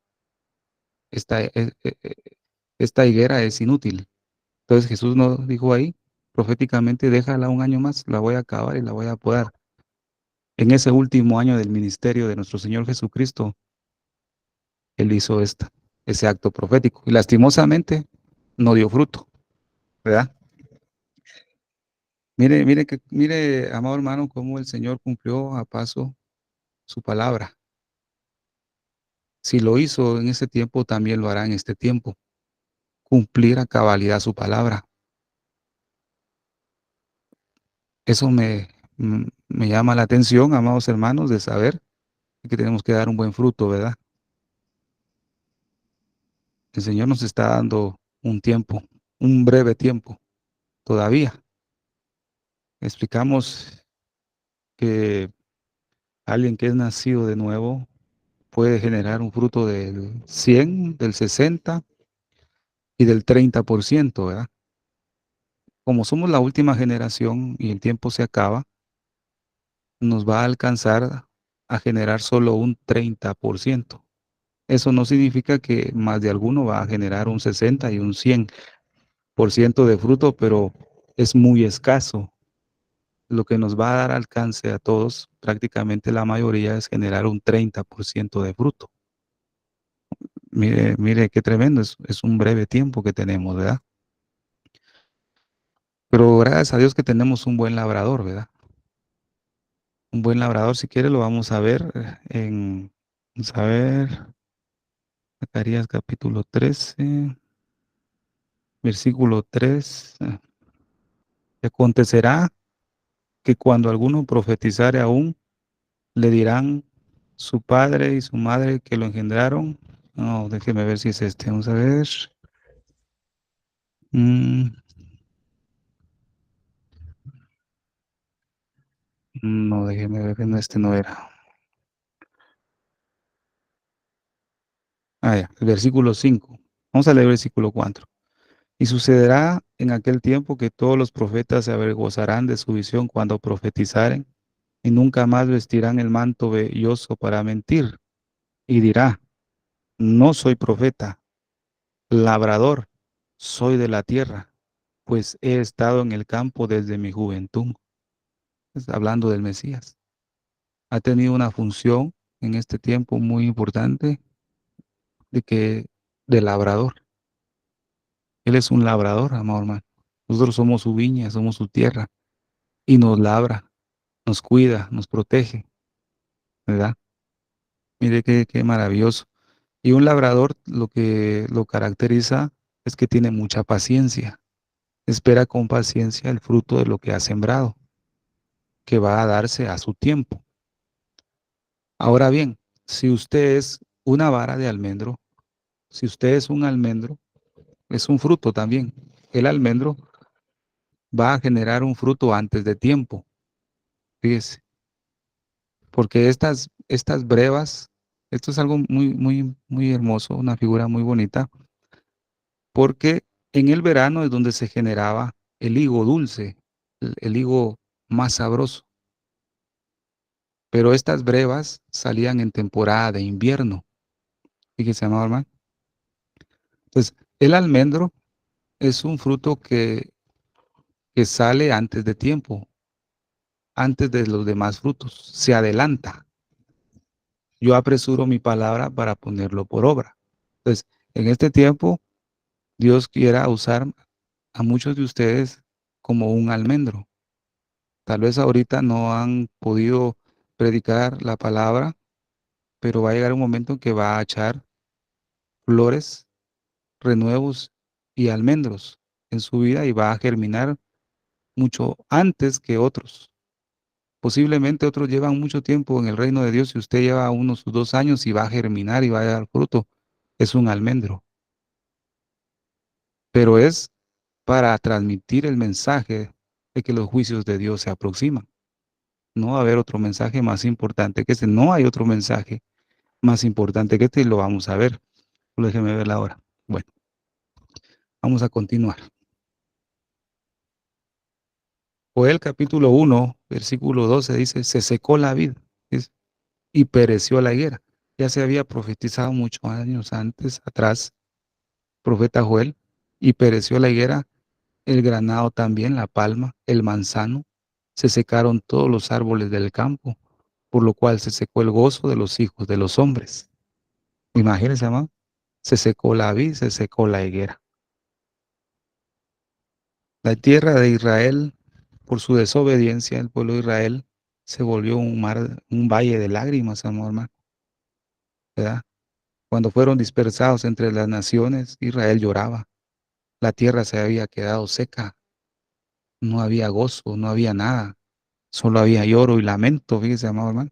B: Esta, esta higuera es inútil. Entonces Jesús nos dijo ahí, proféticamente, déjala un año más, la voy a acabar y la voy a podar. En ese último año del ministerio de nuestro Señor Jesucristo, Él hizo ese acto profético. Y lastimosamente no dio fruto, ¿verdad? Mire, amado hermano, cómo el Señor cumplió a paso su palabra. Si lo hizo en ese tiempo, también lo hará en este tiempo. Cumplir a cabalidad su palabra. Eso me llama la atención, amados hermanos, de saber que tenemos que dar un buen fruto, ¿verdad? El Señor nos está dando un tiempo, un breve tiempo, todavía. Explicamos que alguien que es nacido de nuevo puede generar un fruto del 100, del 60 y del 30%, ¿verdad? Como somos la última generación y el tiempo se acaba, nos va a alcanzar a generar solo un 30%. Eso no significa que más de alguno va a generar un 60 y un 100% de fruto, pero es muy escaso. Lo que nos va a dar alcance a todos, prácticamente la mayoría, es generar un 30% de fruto. Mire qué tremendo, es un breve tiempo que tenemos, ¿verdad? Pero gracias a Dios que tenemos un buen labrador, ¿verdad? Un buen labrador, si quiere, lo vamos a ver vamos a ver, Zacarías capítulo 13, versículo 3. Y acontecerá que cuando alguno profetizare aún, le dirán su padre y su madre que lo engendraron. No, déjeme ver si es este. Vamos a ver. Mm, no, déjeme ver, no, este no era. Ah, ya, el versículo 5. Vamos a leer el versículo 4. Y sucederá en aquel tiempo que todos los profetas se avergonzarán de su visión cuando profetizaren, y nunca más vestirán el manto velloso para mentir. Y dirá, no soy profeta, labrador, soy de la tierra, pues he estado en el campo desde mi juventud. Está hablando del Mesías. Ha tenido una función en este tiempo muy importante de labrador. Él es un labrador, amado hermano. Nosotros somos su viña, somos su tierra, y nos labra, nos cuida, nos protege, ¿verdad? Mire qué maravilloso. Y un labrador lo que lo caracteriza es que tiene mucha paciencia. Espera con paciencia el fruto de lo que ha sembrado, que va a darse a su tiempo. Ahora bien, si usted es una vara de almendro, si usted es un almendro, es un fruto también. El almendro va a generar un fruto antes de tiempo, fíjese, porque estas brevas, esto es algo muy hermoso, una figura muy bonita, porque en el verano es donde se generaba el higo dulce, el higo más sabroso, pero estas brevas salían en temporada de invierno, fíjese, amado hermano. Entonces, el almendro es un fruto que sale antes de tiempo, antes de los demás frutos, se adelanta. Yo apresuro mi palabra para ponerlo por obra. Entonces, en este tiempo, Dios quiera usar a muchos de ustedes como un almendro. Tal vez ahorita no han podido predicar la palabra, pero va a llegar un momento en que va a echar flores, renuevos y almendros en su vida y va a germinar mucho antes que otros. Posiblemente otros llevan mucho tiempo en el reino de Dios y usted lleva unos 2 años y va a germinar y va a dar fruto. Es un almendro. Pero es para transmitir el mensaje de que los juicios de Dios se aproximan. No va a haber otro mensaje más importante que este. No hay otro mensaje más importante que este y lo vamos a ver. Déjeme ver la hora. Bueno, vamos a continuar. Joel capítulo 1, versículo 12 dice, se secó la vid y pereció la higuera. Ya se había profetizado muchos años antes, atrás, profeta Joel, y pereció la higuera, el granado también, la palma, el manzano, se secaron todos los árboles del campo, por lo cual se secó el gozo de los hijos de los hombres. Imagínense, amado, se secó la vid, se secó la higuera. La tierra de Israel, por su desobediencia, el pueblo de Israel se volvió un valle de lágrimas, amor, hermano, ¿verdad? Cuando fueron dispersados entre las naciones, Israel lloraba. La tierra se había quedado seca, no había gozo, no había nada, solo había lloro y lamento, fíjese, amado hermano.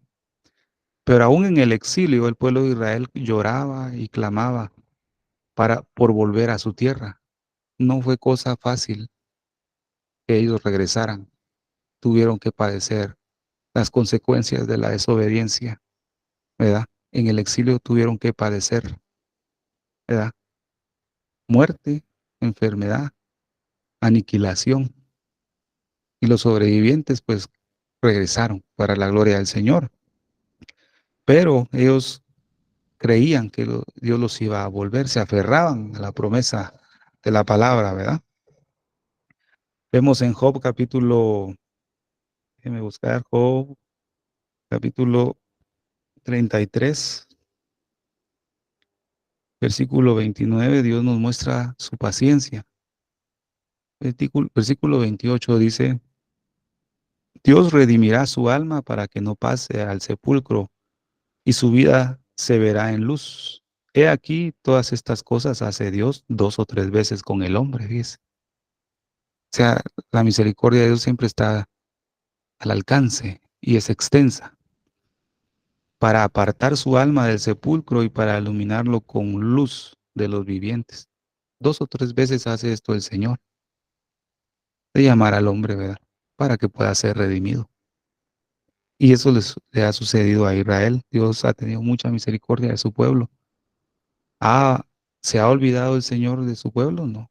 B: Pero aún en el exilio, el pueblo de Israel lloraba y clamaba por volver a su tierra. No fue cosa fácil que ellos regresaran. Tuvieron que padecer las consecuencias de la desobediencia, ¿verdad? En el exilio tuvieron que padecer, ¿verdad? Muerte, enfermedad, aniquilación. Y los sobrevivientes, pues, regresaron para la gloria del Señor. Pero ellos creían que Dios los iba a volver, se aferraban a la promesa de la palabra, ¿verdad? Vemos en Job capítulo, déjeme buscar, Job capítulo 33, versículo 29, Dios nos muestra su paciencia. Versículo 28 dice, Dios redimirá su alma para que no pase al sepulcro y su vida se verá en luz. He aquí, todas estas cosas hace Dios 2 o 3 veces con el hombre, fíjese. O sea, la misericordia de Dios siempre está al alcance y es extensa para apartar su alma del sepulcro y para iluminarlo con luz de los vivientes. 2 o 3 veces hace esto el Señor, de llamar al hombre, ¿verdad? Para que pueda ser redimido. Y eso le ha sucedido a Israel. Dios ha tenido mucha misericordia de su pueblo. Ah, ¿se ha olvidado el Señor de su pueblo? No,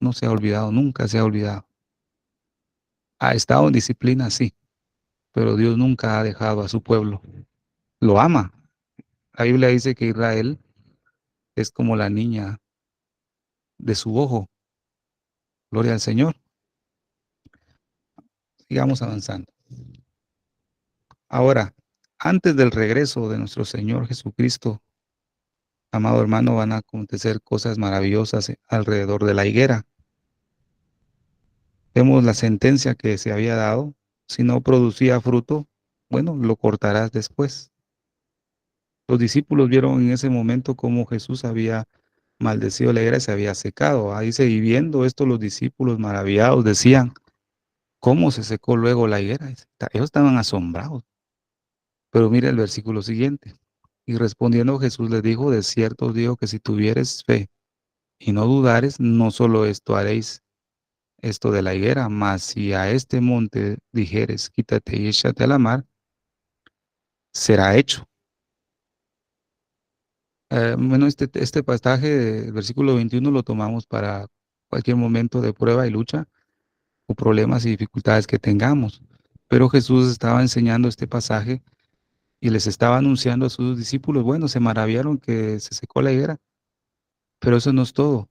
B: no se ha olvidado, nunca se ha olvidado. Ha estado en disciplina, sí, pero Dios nunca ha dejado a su pueblo. Lo ama. La Biblia dice que Israel es como la niña de su ojo. Gloria al Señor. Sigamos avanzando. Ahora, antes del regreso de nuestro Señor Jesucristo, amado hermano, van a acontecer cosas maravillosas alrededor de la higuera. Vemos la sentencia que se había dado. Si no producía fruto, bueno, lo cortarás después. Los discípulos vieron en ese momento cómo Jesús había maldecido la higuera y se había secado. Ahí se viviendo esto, los discípulos maravillados decían, ¿cómo se secó luego la higuera? Ellos estaban asombrados. Pero mira el versículo siguiente. Y respondiendo Jesús les dijo, de cierto os digo que si tuvieres fe y no dudares, no solo esto haréis, esto de la higuera, mas si a este monte dijeres, quítate y échate a la mar, será hecho. Bueno, este pasaje del versículo 21 lo tomamos para cualquier momento de prueba y lucha o problemas y dificultades que tengamos. Pero Jesús estaba enseñando este pasaje y les estaba anunciando a sus discípulos, bueno, se maravillaron que se secó la higuera, pero eso no es todo.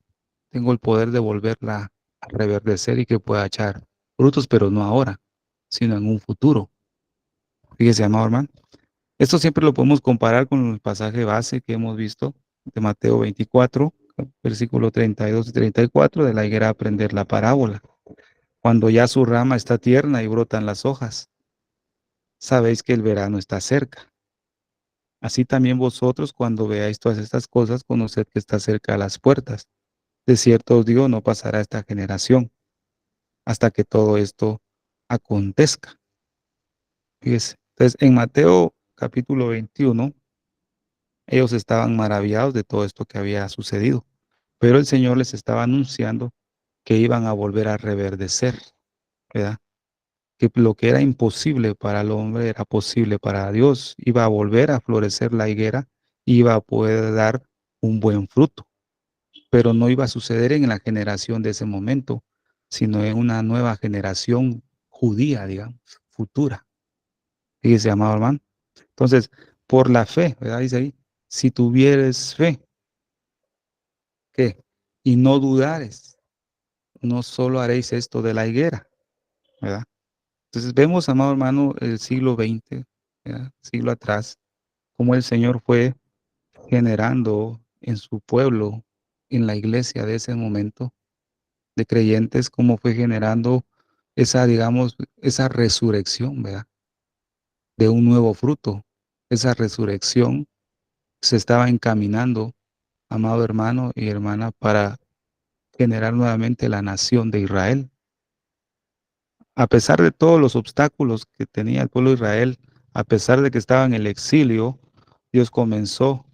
B: Tengo el poder de volverla a reverdecer y que pueda echar frutos, pero no ahora, sino en un futuro. Fíjese, amado hermano. Esto siempre lo podemos comparar con el pasaje base que hemos visto de Mateo 24, versículo 32 y 34, de la higuera aprender la parábola. Cuando ya su rama está tierna y brotan las hojas, sabéis que el verano está cerca. Así también vosotros, cuando veáis todas estas cosas, conoced que está cerca a las puertas. De cierto os digo, no pasará esta generación hasta que todo esto acontezca. Fíjese. Entonces, en Mateo capítulo 21, ellos estaban maravillados de todo esto que había sucedido, pero el Señor les estaba anunciando que iban a volver a reverdecer, ¿verdad? Que lo que era imposible para el hombre era posible para Dios. Iba a volver a florecer la higuera, iba a poder dar un buen fruto, pero no iba a suceder en la generación de ese momento, sino en una nueva generación judía, digamos, futura. Fíjese, amado hermano. Entonces, por la fe, ¿verdad? Dice ahí, si tuvieres fe, ¿qué? Y no dudares, no solo haréis esto de la higuera, ¿verdad? Entonces vemos, amado hermano, el siglo XX, ¿verdad? Siglo atrás, cómo el Señor fue generando en su pueblo, en la iglesia de ese momento, de creyentes, cómo fue generando esa, digamos, esa resurrección, ¿verdad? De un nuevo fruto. Esa resurrección se estaba encaminando, amado hermano y hermana, para generar nuevamente la nación de Israel. A pesar de todos los obstáculos que tenía el pueblo de Israel, a pesar de que estaba en el exilio, Dios comenzó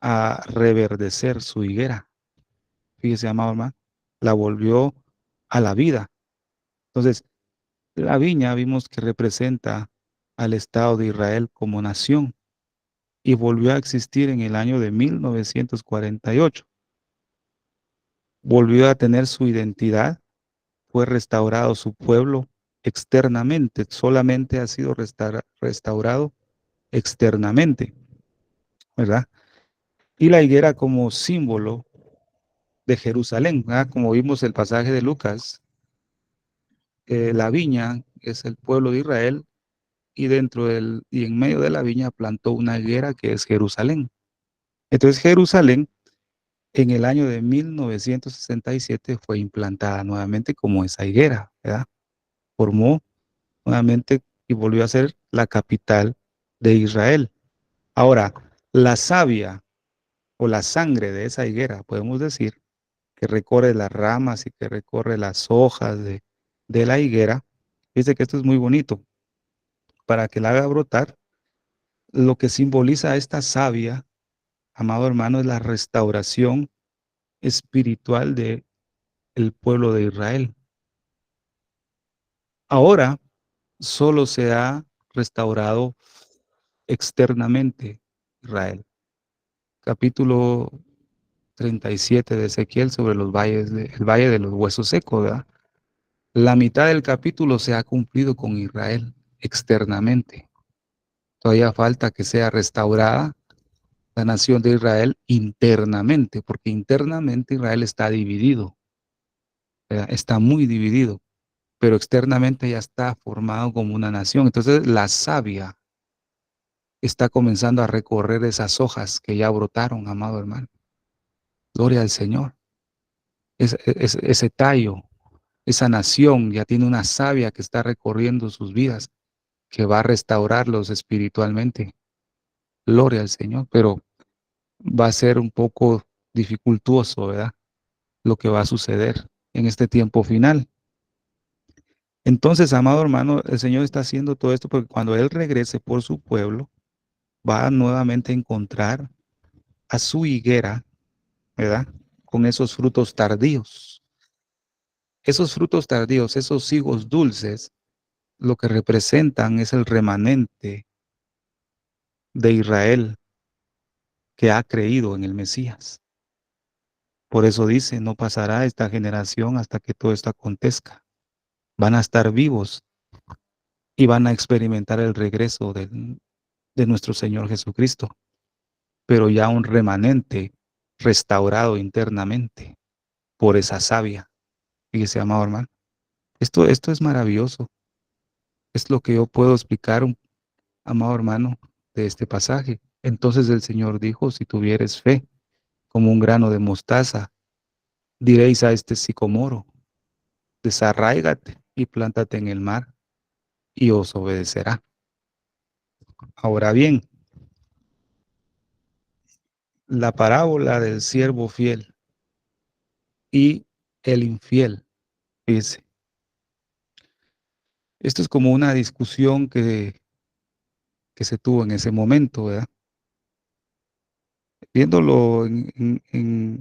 B: a reverdecer su higuera. Fíjese, amado hermano, la volvió a la vida. Entonces, la viña vimos que representa al Estado de Israel como nación y volvió a existir en el año de 1948. Volvió a tener su identidad, fue restaurado su pueblo externamente, solamente ha sido restaurado externamente, ¿verdad? Y la higuera como símbolo de Jerusalén, ¿verdad? Como vimos el pasaje de Lucas, la viña es el pueblo de Israel y y en medio de la viña plantó una higuera que es Jerusalén. Entonces Jerusalén en el año de 1967 fue implantada nuevamente como esa higuera, ¿verdad? Formó nuevamente y volvió a ser la capital de Israel. Ahora, la savia o la sangre de esa higuera, podemos decir, que recorre las ramas y que recorre las hojas de la higuera, dice que esto es muy bonito, para que la haga brotar, lo que simboliza esta savia, amado hermano, es la restauración espiritual de el pueblo de Israel. Ahora solo se ha restaurado externamente Israel. Capítulo 37 de Ezequiel sobre los valles el valle de los huesos secos, ¿verdad? La mitad del capítulo se ha cumplido con Israel externamente. Todavía falta que sea restaurada la nación de Israel internamente, porque internamente Israel está dividido, ¿verdad? Está muy dividido, pero externamente ya está formado como una nación. Entonces la savia está comenzando a recorrer esas hojas que ya brotaron, amado hermano. Gloria al Señor. Ese tallo, esa nación ya tiene una savia que está recorriendo sus vidas, que va a restaurarlos espiritualmente. Gloria al Señor, pero va a ser un poco dificultuoso, ¿verdad? Lo que va a suceder en este tiempo final. Entonces, amado hermano, el Señor está haciendo todo esto porque cuando Él regrese por su pueblo, va a nuevamente encontrar a su higuera, ¿verdad? Con esos frutos tardíos. Esos frutos tardíos, esos higos dulces, lo que representan es el remanente de Israel que ha creído en el Mesías. Por eso dice, no pasará esta generación hasta que todo esto acontezca. Van a estar vivos y van a experimentar el regreso de nuestro Señor Jesucristo, pero ya un remanente restaurado internamente por esa savia. Fíjese, amado hermano, esto es maravilloso. Es lo que yo puedo explicar, amado hermano, de este pasaje. Entonces el Señor dijo, si tuvieres fe como un grano de mostaza, diréis a este sicomoro, desarráigate y plántate en el mar, y os obedecerá. Ahora bien, la parábola del siervo fiel y el infiel, dice, esto es como una discusión que que se tuvo en ese momento, ¿verdad? Viéndolo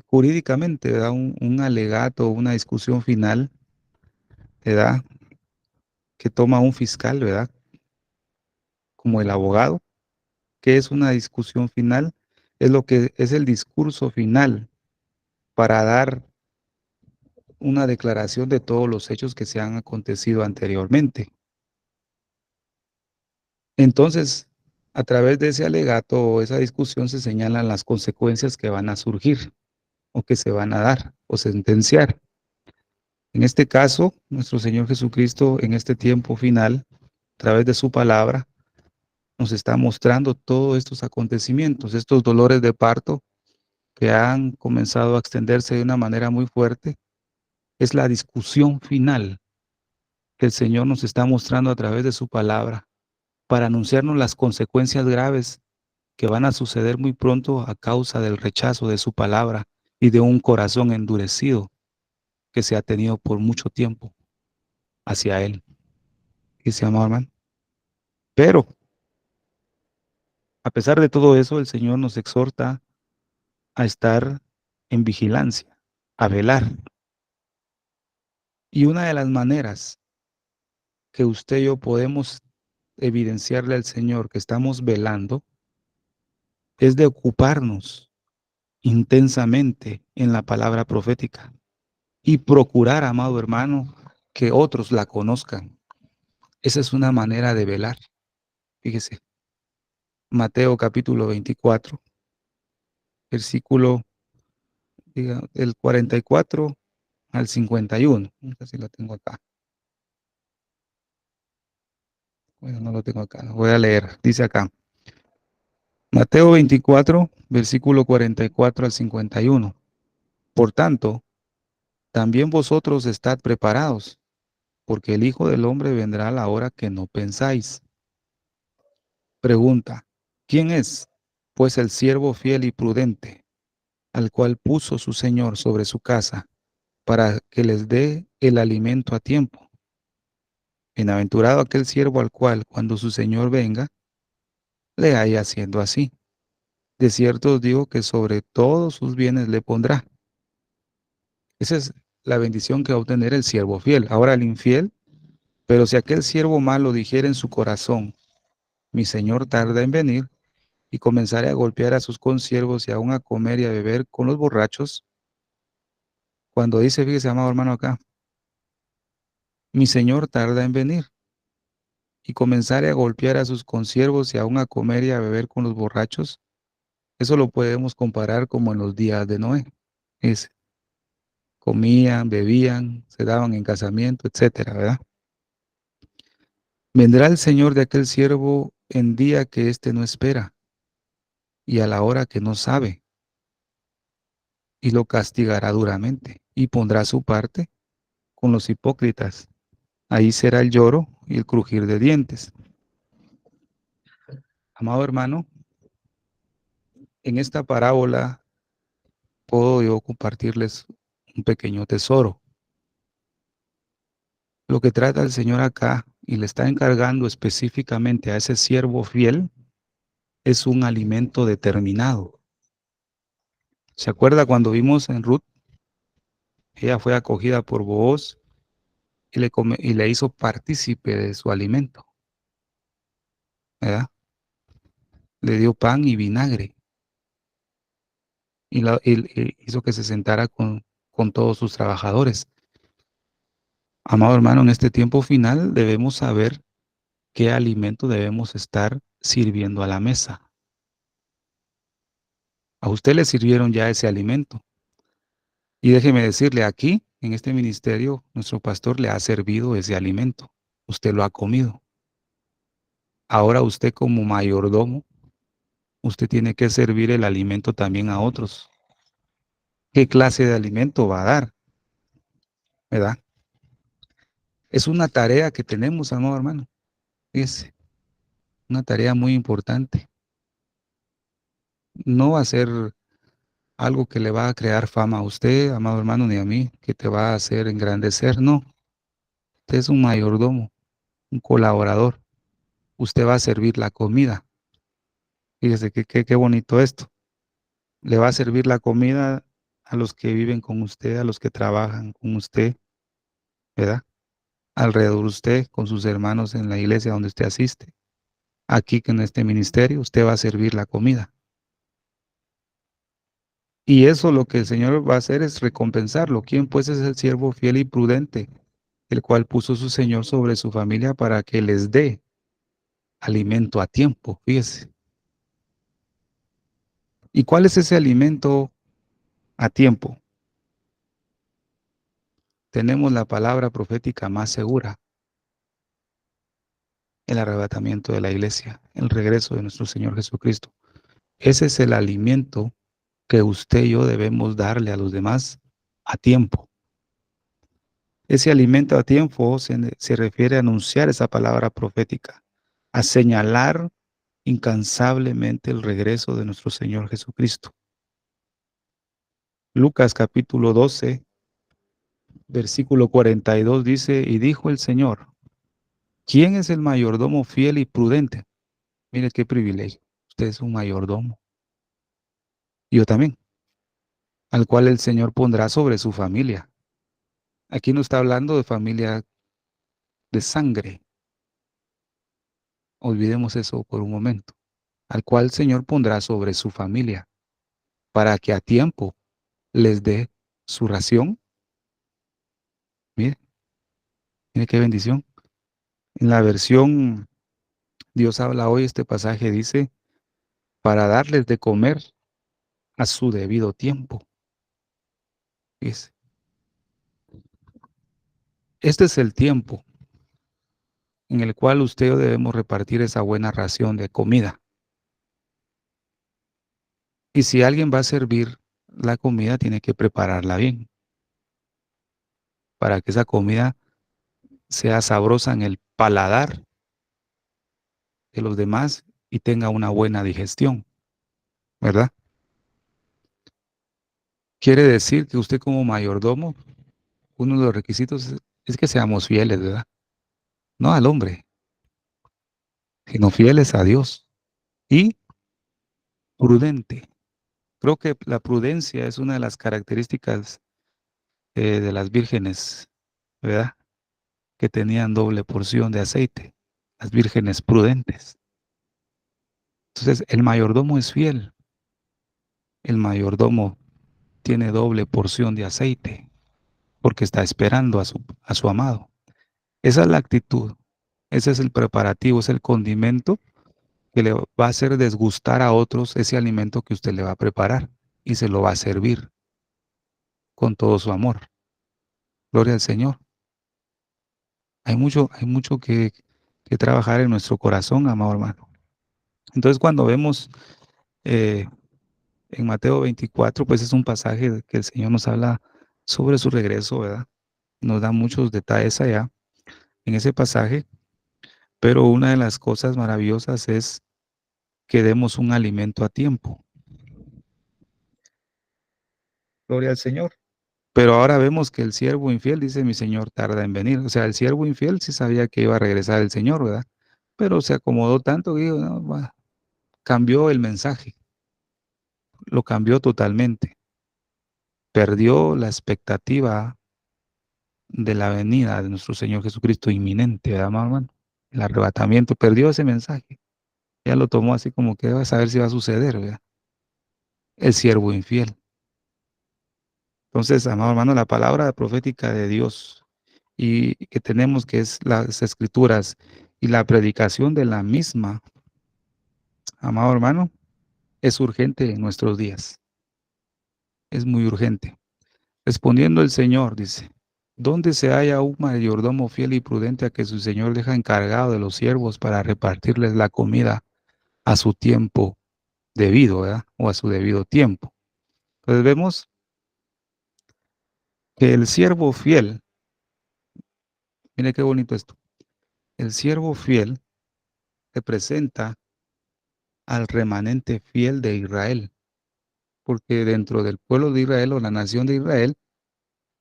B: jurídicamente, ¿verdad? Un alegato, una discusión final, ¿verdad? Que toma un fiscal, ¿verdad? Como el abogado. ¿Qué es una discusión final? Es lo que es el discurso final para dar una declaración de todos los hechos que se han acontecido anteriormente. Entonces, a través de ese alegato o esa discusión se señalan las consecuencias que van a surgir o que se van a dar o sentenciar. En este caso, nuestro Señor Jesucristo en este tiempo final, a través de su palabra, nos está mostrando todos estos acontecimientos, estos dolores de parto que han comenzado a extenderse de una manera muy fuerte. Es la discusión final que el Señor nos está mostrando a través de su palabra para anunciarnos las consecuencias graves que van a suceder muy pronto a causa del rechazo de su palabra y de un corazón endurecido que se ha tenido por mucho tiempo hacia Él. Y se llama, hermano. Pero, a pesar de todo eso, el Señor nos exhorta a estar en vigilancia, a velar. Y una de las maneras que usted y yo podemos evidenciarle al Señor que estamos velando es de ocuparnos intensamente en la palabra profética y procurar, amado hermano, que otros la conozcan. Esa es una manera de velar. Fíjese, Mateo capítulo 24, versículo del 44 al 51. No sé si lo tengo acá. Bueno, no lo tengo acá. Lo voy a leer. Dice acá. Mateo 24, versículo 44 al 51. Por tanto, también vosotros estad preparados, porque el Hijo del Hombre vendrá a la hora que no pensáis. Pregunta, ¿quién es? Pues el siervo fiel y prudente, al cual puso su Señor sobre su casa, para que les dé el alimento a tiempo. Bienaventurado aquel siervo al cual, cuando su Señor venga, le haya haciendo así. De cierto os digo que sobre todos sus bienes le pondrá. Esa es la bendición que va a obtener el siervo fiel. Ahora el infiel, pero si aquel siervo malo dijera en su corazón, mi Señor tarda en venir, y comenzare a golpear a sus consiervos y aún a comer y a beber con los borrachos, cuando dice, fíjese, amado hermano acá, mi Señor tarda en venir, y comenzare a golpear a sus consiervos y aún a comer y a beber con los borrachos, eso lo podemos comparar como en los días de Noé. Es, comían, bebían, se daban en casamiento, etcétera, ¿verdad? Vendrá el Señor de aquel siervo en día que éste no espera y a la hora que no sabe, y lo castigará duramente y pondrá su parte con los hipócritas. Ahí será el lloro y el crujir de dientes. Amado hermano, en esta parábola puedo yo compartirles un pequeño tesoro. Lo que trata el Señor acá y le está encargando específicamente a ese siervo fiel es un alimento determinado. ¿Se acuerda cuando vimos en Ruth? Ella fue acogida por Booz y le hizo partícipe de su alimento, ¿verdad? Le dio pan y vinagre y hizo que se sentara con todos sus trabajadores. Amado hermano, en este tiempo final debemos saber qué alimento debemos estar sirviendo a la mesa. A usted le sirvieron ya ese alimento. Y déjeme decirle, aquí, en este ministerio, nuestro pastor le ha servido ese alimento. Usted lo ha comido. Ahora usted como mayordomo, usted tiene que servir el alimento también a otros. ¿Qué clase de alimento va a dar? ¿Verdad? Es una tarea que tenemos, amado hermano. Es una tarea muy importante. No va a ser algo que le va a crear fama a usted, amado hermano, ni a mí, que te va a hacer engrandecer. No, usted es un mayordomo, un colaborador. Usted va a servir la comida. Fíjese qué bonito esto. Le va a servir la comida a los que viven con usted, a los que trabajan con usted, ¿verdad? Alrededor de usted, con sus hermanos en la iglesia donde usted asiste. Aquí en este ministerio, usted va a servir la comida. Y eso lo que el Señor va a hacer es recompensarlo. ¿Quién pues es el siervo fiel y prudente, el cual puso su Señor sobre su familia para que les dé alimento a tiempo? Fíjese. ¿Y cuál es ese alimento a tiempo? Tenemos la palabra profética más segura, el arrebatamiento de la iglesia, el regreso de nuestro Señor Jesucristo. Ese es el alimento que usted y yo debemos darle a los demás a tiempo. Ese alimento a tiempo se refiere a anunciar esa palabra profética, a señalar incansablemente el regreso de nuestro Señor Jesucristo. Lucas capítulo 12, versículo 42 dice, y dijo el Señor, ¿quién es el mayordomo fiel y prudente? Mire qué privilegio. Usted es un mayordomo. Yo también, al cual el Señor pondrá sobre su familia. Aquí no está hablando de familia de sangre. Olvidemos eso por un momento. Al cual el Señor pondrá sobre su familia, para que a tiempo les dé su ración. Mire, mire qué bendición. En la versión Dios habla hoy, este pasaje dice, para darles de comer a su debido tiempo. Fíjese. Este es el tiempo en el cual usted y yo debemos repartir esa buena ración de comida. Y si alguien va a servir la comida, tiene que prepararla bien, para que esa comida sea sabrosa en el paladar de los demás y tenga una buena digestión, ¿verdad? Quiere decir que usted como mayordomo, uno de los requisitos es que seamos fieles, ¿verdad? No al hombre, sino fieles a Dios y prudente. Creo que la prudencia es una de las características de las vírgenes, ¿verdad? Que tenían doble porción de aceite, las vírgenes prudentes. Entonces, el mayordomo es fiel, el mayordomo tiene doble porción de aceite porque está esperando a su amado. Esa es la actitud, ese es el preparativo, es el condimento que le va a hacer desgustar a otros ese alimento que usted le va a preparar y se lo va a servir con todo su amor. Gloria al Señor. Hay mucho que trabajar en nuestro corazón, amado hermano. Entonces, cuando vemos eh, en Mateo 24, pues es un pasaje que el Señor nos habla sobre su regreso, ¿verdad? Nos da muchos detalles allá en ese pasaje, pero una de las cosas maravillosas es que demos un alimento a tiempo. Gloria al Señor. Pero ahora vemos que el siervo infiel dice, mi Señor tarda en venir. O sea, el siervo infiel sí sabía que iba a regresar el Señor, ¿verdad? Pero se acomodó tanto que dijo, no, cambió el mensaje, lo cambió totalmente. Perdió la expectativa de la venida de nuestro Señor Jesucristo inminente, ¿verdad, hermano? El arrebatamiento, perdió ese mensaje. Ya lo tomó así como que va a saber si va a suceder, ¿verdad? El siervo infiel. Entonces, amado hermano, la palabra profética de Dios y que tenemos que es las escrituras y la predicación de la misma, amado hermano, es urgente en nuestros días. Es muy urgente. Respondiendo el Señor, dice, ¿dónde se halla un mayordomo fiel y prudente a que su Señor deja encargado de los siervos para repartirles la comida a su tiempo debido, ¿verdad? O a su debido tiempo? Entonces vemos que el siervo fiel, mire qué bonito esto, el siervo fiel representa al remanente fiel de Israel, porque dentro del pueblo de Israel o la nación de Israel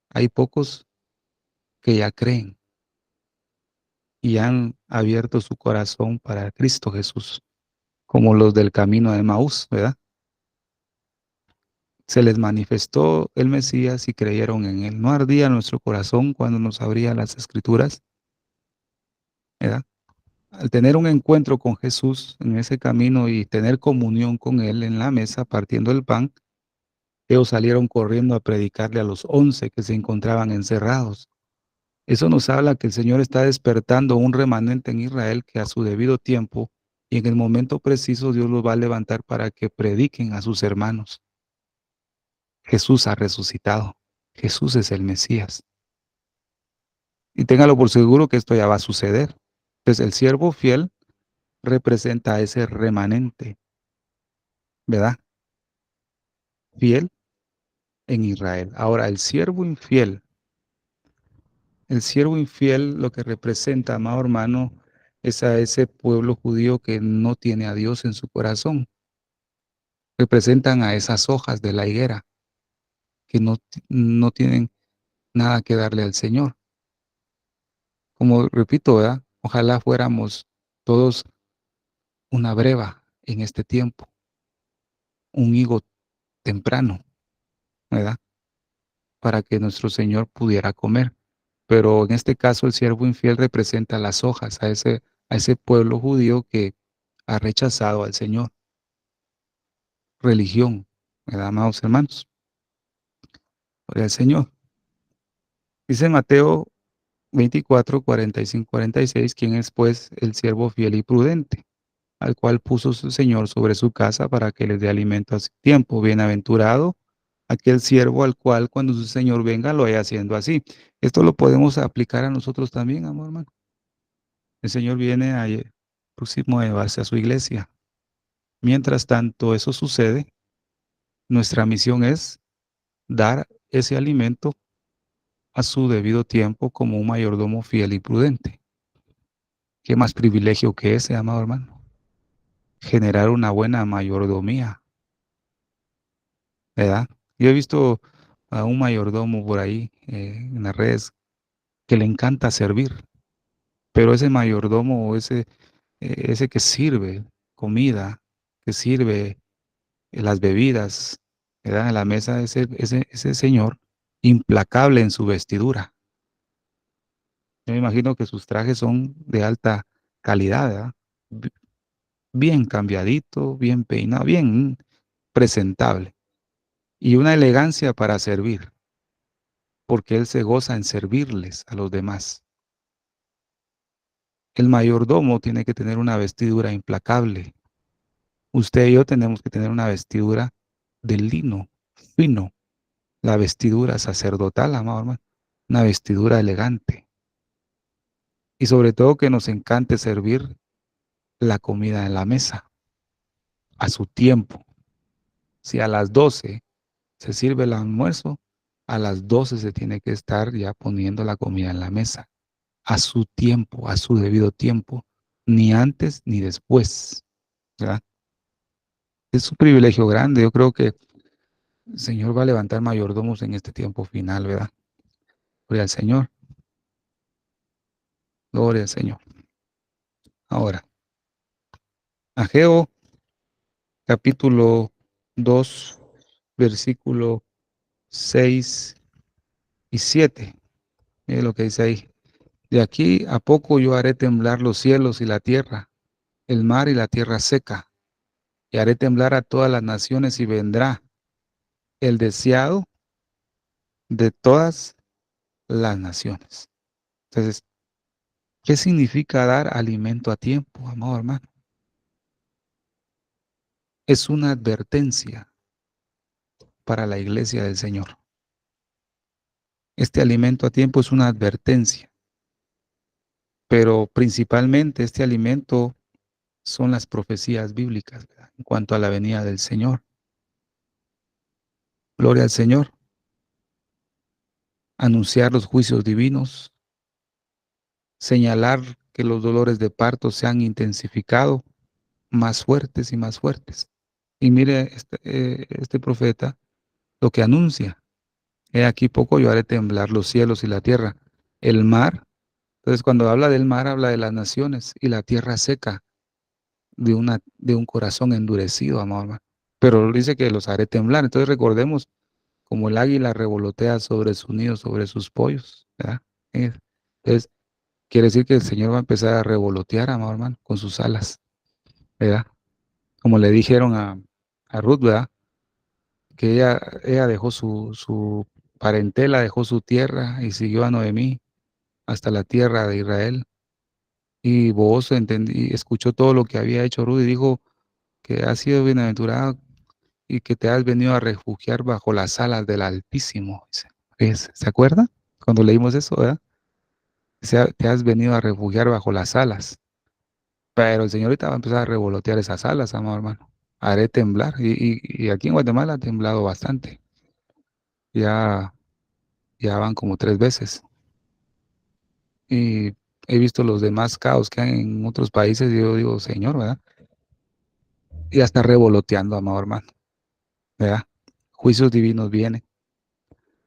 B: hay pocos que ya creen y han abierto su corazón para Cristo Jesús. como los del camino de Maús, ¿verdad? Se les manifestó el Mesías y creyeron en él. ¿No ardía nuestro corazón cuando nos abría las Escrituras? ¿Verdad? Al tener un encuentro con Jesús en ese camino y tener comunión con él en la mesa, partiendo el pan, ellos salieron corriendo a predicarle a los 11 que se encontraban encerrados. Eso nos habla que el Señor está despertando un remanente en Israel que a su debido tiempo y en el momento preciso Dios los va a levantar para que prediquen a sus hermanos. Jesús ha resucitado. Jesús es el Mesías. Y téngalo por seguro que esto ya va a suceder. Entonces el siervo fiel representa a ese remanente, ¿verdad? Fiel en Israel. Ahora, el siervo infiel lo que representa, amado hermano, es a ese pueblo judío que no tiene a Dios en su corazón. Representan a esas hojas de la higuera que no tienen nada que darle al Señor. Como repito, ¿verdad? Ojalá fuéramos todos una breva en este tiempo, un higo temprano, ¿verdad? Para que nuestro Señor pudiera comer. Pero en este caso el siervo infiel representa las hojas, a ese pueblo judío que ha rechazado al Señor. Religión, ¿verdad, amados hermanos? Gloria al Señor. Dice Mateo 24, 45, 46, ¿quién es pues el siervo fiel y prudente, al cual puso su Señor sobre su casa para que les dé alimento a su tiempo? Bienaventurado aquel siervo al cual cuando su Señor venga lo vaya haciendo así. Esto lo podemos aplicar a nosotros también, amor hermano. El Señor viene próximo a llevarse a su iglesia. Mientras tanto eso sucede, nuestra misión es dar ese alimento a su debido tiempo como un mayordomo fiel y prudente. ¿Qué más privilegio que ese, amado hermano? Generar una buena mayordomía, ¿verdad? Yo he visto a un mayordomo por ahí en las redes que le encanta servir, pero ese mayordomo o ese que sirve comida, que sirve las bebidas, ¿verdad? En la mesa, ese señor implacable en su vestidura. Yo me imagino que sus trajes son de alta calidad, ¿verdad? Bien cambiadito, bien peinado, bien presentable. Y una elegancia para servir, porque él se goza en servirles a los demás. El mayordomo tiene que tener una vestidura implacable. Usted y yo tenemos que tener una vestidura de lino fino, la vestidura sacerdotal, amado hermano, una vestidura elegante. Y sobre todo que nos encante servir la comida en la mesa a su tiempo. Si a las 12 se sirve el almuerzo, a las 12 se tiene que estar ya poniendo la comida en la mesa, a su tiempo, a su debido tiempo, ni antes ni después, ¿verdad? Es un privilegio grande. Yo creo que el Señor va a levantar mayordomos en este tiempo final, ¿verdad? Gloria al Señor, gloria al Señor. Ahora, Ageo capítulo 2, versículo 6 y 7. Mire lo que dice ahí. De aquí a poco yo haré temblar los cielos y la tierra, el mar y la tierra seca, y haré temblar a todas las naciones y vendrá el deseado de todas las naciones. Entonces, ¿qué significa dar alimento a tiempo, amado hermano? Es una advertencia para la iglesia del Señor. Este alimento a tiempo es una advertencia, pero principalmente este alimento son las profecías bíblicas, ¿verdad? En cuanto a la venida del Señor. Gloria al Señor. Anunciar los juicios divinos, señalar que los dolores de parto se han intensificado más fuertes y más fuertes. Y mire este profeta lo que anuncia. He aquí poco yo haré temblar los cielos y la tierra. El mar, entonces cuando habla del mar habla de las naciones y la tierra seca. de un corazón endurecido, amado hermano. Pero dice que los haré temblar. Entonces recordemos como el águila revolotea sobre su nido, sobre sus pollos, ¿verdad? Entonces, quiere decir que el Señor va a empezar a revolotear, amado hermano, con sus alas, ¿verdad? Como le dijeron a Ruth, ¿verdad? Que ella dejó su parentela, dejó su tierra y siguió a Noemí hasta la tierra de Israel. Y vos escuchó todo lo que había hecho Ruth y dijo que has sido bienaventurada y que te has venido a refugiar bajo las alas del Altísimo. Dice. ¿Se acuerda? Cuando leímos eso, ¿verdad? Te has venido a refugiar bajo las alas. Pero el Señor ahorita va a empezar a revolotear esas alas, amado hermano. Haré temblar. Y aquí en Guatemala ha temblado bastante. Ya, ya van como 3 veces. Y he visto los demás caos que hay en otros países y yo digo, Señor, ¿verdad? Y ya está revoloteando, amado hermano, ¿verdad? Juicios divinos vienen.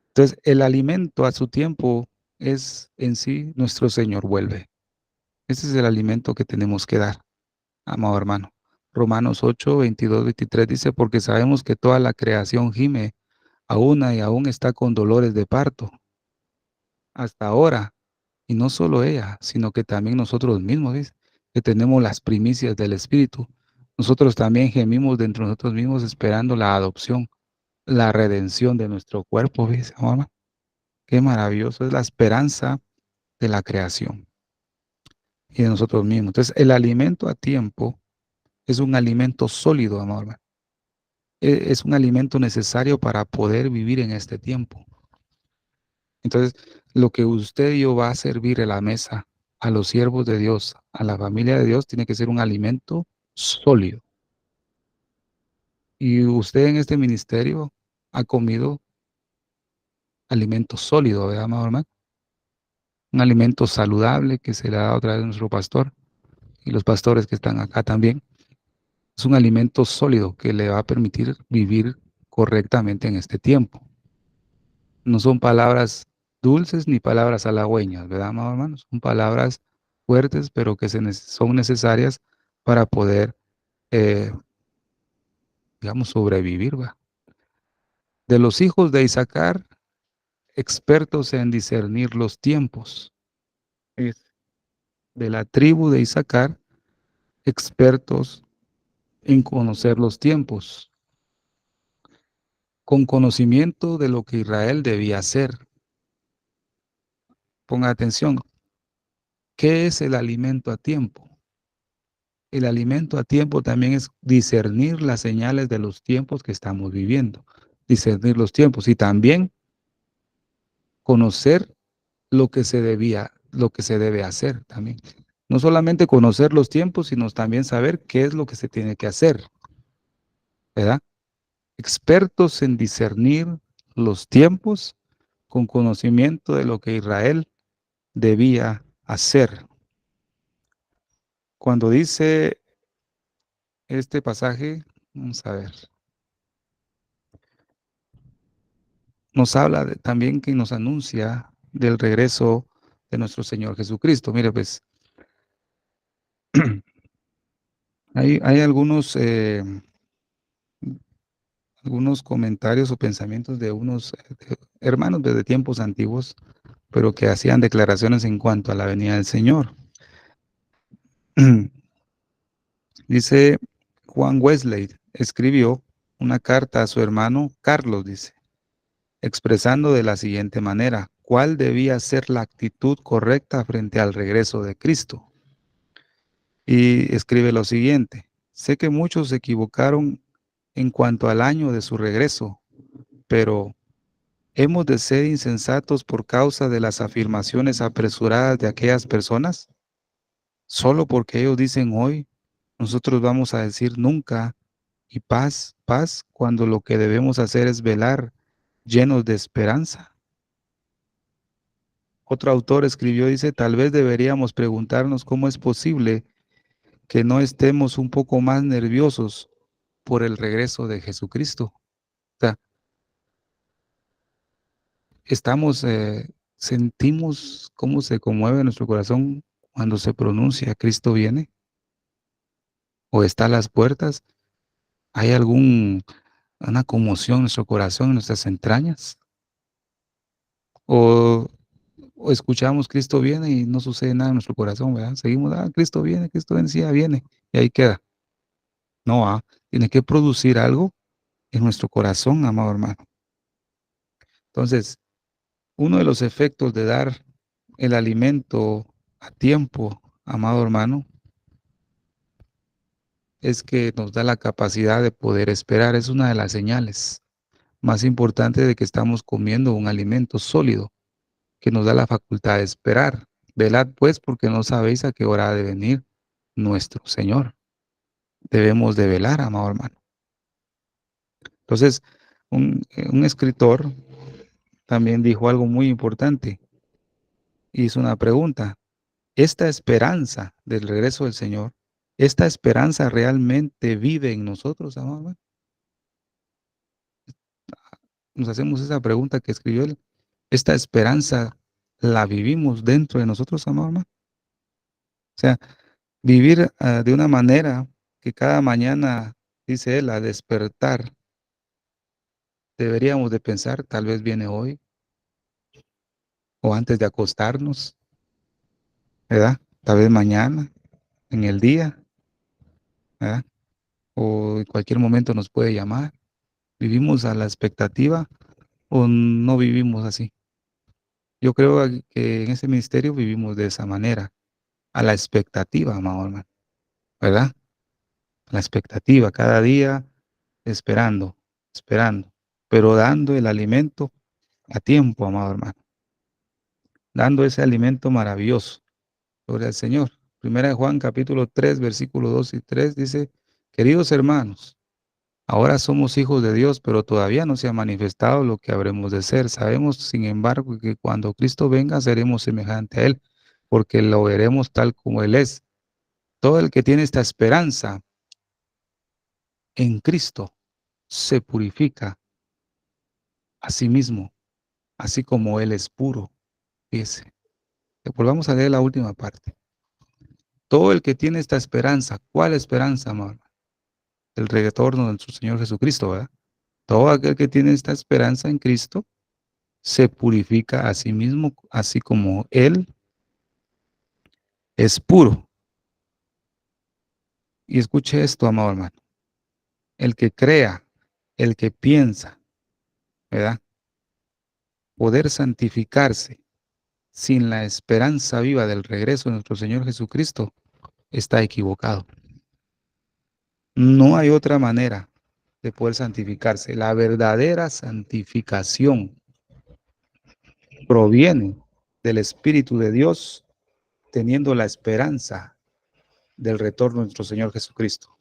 B: Entonces, el alimento a su tiempo es en sí nuestro Señor vuelve. Ese es el alimento que tenemos que dar, amado hermano. Romanos 8, 22, 23 dice, porque sabemos que toda la creación gime a una y aún está con dolores de parto hasta ahora. Y no solo ella, sino que también nosotros mismos, ¿ves? Que tenemos las primicias del Espíritu. Nosotros también gemimos dentro de nosotros mismos esperando la adopción, la redención de nuestro cuerpo, ¿ves, mamá? Qué maravilloso es la esperanza de la creación y de nosotros mismos. Entonces, el alimento a tiempo es un alimento sólido, amor. Es un alimento necesario para poder vivir en este tiempo. Entonces, lo que usted y yo va a servir en la mesa a los siervos de Dios, a la familia de Dios, tiene que ser un alimento sólido. Y usted en este ministerio ha comido alimento sólido, ¿verdad, amado hermano? Un alimento saludable que se le ha dado a través de nuestro pastor y los pastores que están acá también. Es un alimento sólido que le va a permitir vivir correctamente en este tiempo. No son palabras dulces ni palabras halagüeñas, ¿verdad, amados hermanos? Son palabras fuertes, pero que son necesarias para poder, eh, digamos, sobrevivir, ¿va? De los hijos de Isaacar, expertos en discernir los tiempos. Es de la tribu de Isaacar, expertos en conocer los tiempos, con conocimiento de lo que Israel debía hacer. Ponga atención, ¿qué es el alimento a tiempo? El alimento a tiempo también es discernir las señales de los tiempos que estamos viviendo, discernir los tiempos y también conocer lo que se debe hacer también. No solamente conocer los tiempos, sino también saber qué es lo que se tiene que hacer, ¿verdad? Expertos en discernir los tiempos con conocimiento de lo que Israel debía hacer. Cuando dice este pasaje, vamos a ver, nos habla también que nos anuncia del regreso de nuestro Señor Jesucristo. Mire, pues, hay algunos comentarios o pensamientos de unos hermanos desde tiempos antiguos, pero que hacían declaraciones en cuanto a la venida del Señor. Dice Juan Wesley, escribió una carta a su hermano Carlos, dice, expresando de la siguiente manera, ¿cuál debía ser la actitud correcta frente al regreso de Cristo? Y escribe lo siguiente, sé que muchos se equivocaron en cuanto al año de su regreso, pero ¿hemos de ser insensatos por causa de las afirmaciones apresuradas de aquellas personas? Solo porque ellos dicen hoy, nosotros vamos a decir nunca y paz, paz, cuando lo que debemos hacer es velar llenos de esperanza. Otro autor escribió, dice, tal vez deberíamos preguntarnos cómo es posible que no estemos un poco más nerviosos por el regreso de Jesucristo. O sea, sentimos cómo se conmueve nuestro corazón cuando se pronuncia Cristo viene, o está a las puertas, ¿hay una conmoción en nuestro corazón, en nuestras entrañas? ¿O, o escuchamos Cristo viene y no sucede nada en nuestro corazón, ¿verdad? Seguimos, Cristo viene, sí, ya viene, y ahí queda. No, tiene que producir algo en nuestro corazón, amado hermano. Entonces, uno de los efectos de dar el alimento a tiempo, amado hermano, es que nos da la capacidad de poder esperar. Es una de las señales más importantes de que estamos comiendo un alimento sólido, que nos da la facultad de esperar. Velad pues, porque no sabéis a qué hora ha de venir nuestro Señor. Debemos de velar, amado hermano. Entonces, un escritor también dijo algo muy importante. Hizo una pregunta. ¿Esta esperanza del regreso del Señor, esta esperanza realmente vive en nosotros, amado hermano? Nos hacemos esa pregunta que escribió él. ¿Esta esperanza la vivimos dentro de nosotros, amado hermano? O sea, vivir de una manera que cada mañana, dice él, a despertar, deberíamos de pensar, tal vez viene hoy o antes de acostarnos, ¿verdad? Tal vez mañana, en el día, ¿verdad? O en cualquier momento nos puede llamar. ¿Vivimos a la expectativa o no vivimos así? Yo creo que en ese ministerio vivimos de esa manera, a la expectativa, amado hermano, ¿verdad? A la expectativa, cada día esperando, esperando, pero dando el alimento a tiempo, amado hermano, dando ese alimento maravilloso. Gloria al Señor. Primera de Juan, capítulo 3, versículos 2 y 3 dice, queridos hermanos, ahora somos hijos de Dios, pero todavía no se ha manifestado lo que habremos de ser. Sabemos, sin embargo, que cuando Cristo venga seremos semejante a Él, porque lo veremos tal como Él es. Todo el que tiene esta esperanza en Cristo se purifica a sí mismo, así como Él es puro. Fíjese. Volvamos a leer la última parte. Todo el que tiene esta esperanza, ¿cuál esperanza, amor? El retorno de nuestro Señor Jesucristo, ¿verdad? Todo aquel que tiene esta esperanza en Cristo se purifica a sí mismo, así como Él es puro. Y escuche esto, amado hermano. El que crea, el que piensa, ¿verdad? Poder santificarse sin la esperanza viva del regreso de nuestro Señor Jesucristo, está equivocado. No hay otra manera de poder santificarse. La verdadera santificación proviene del Espíritu de Dios, teniendo la esperanza del retorno de nuestro Señor Jesucristo.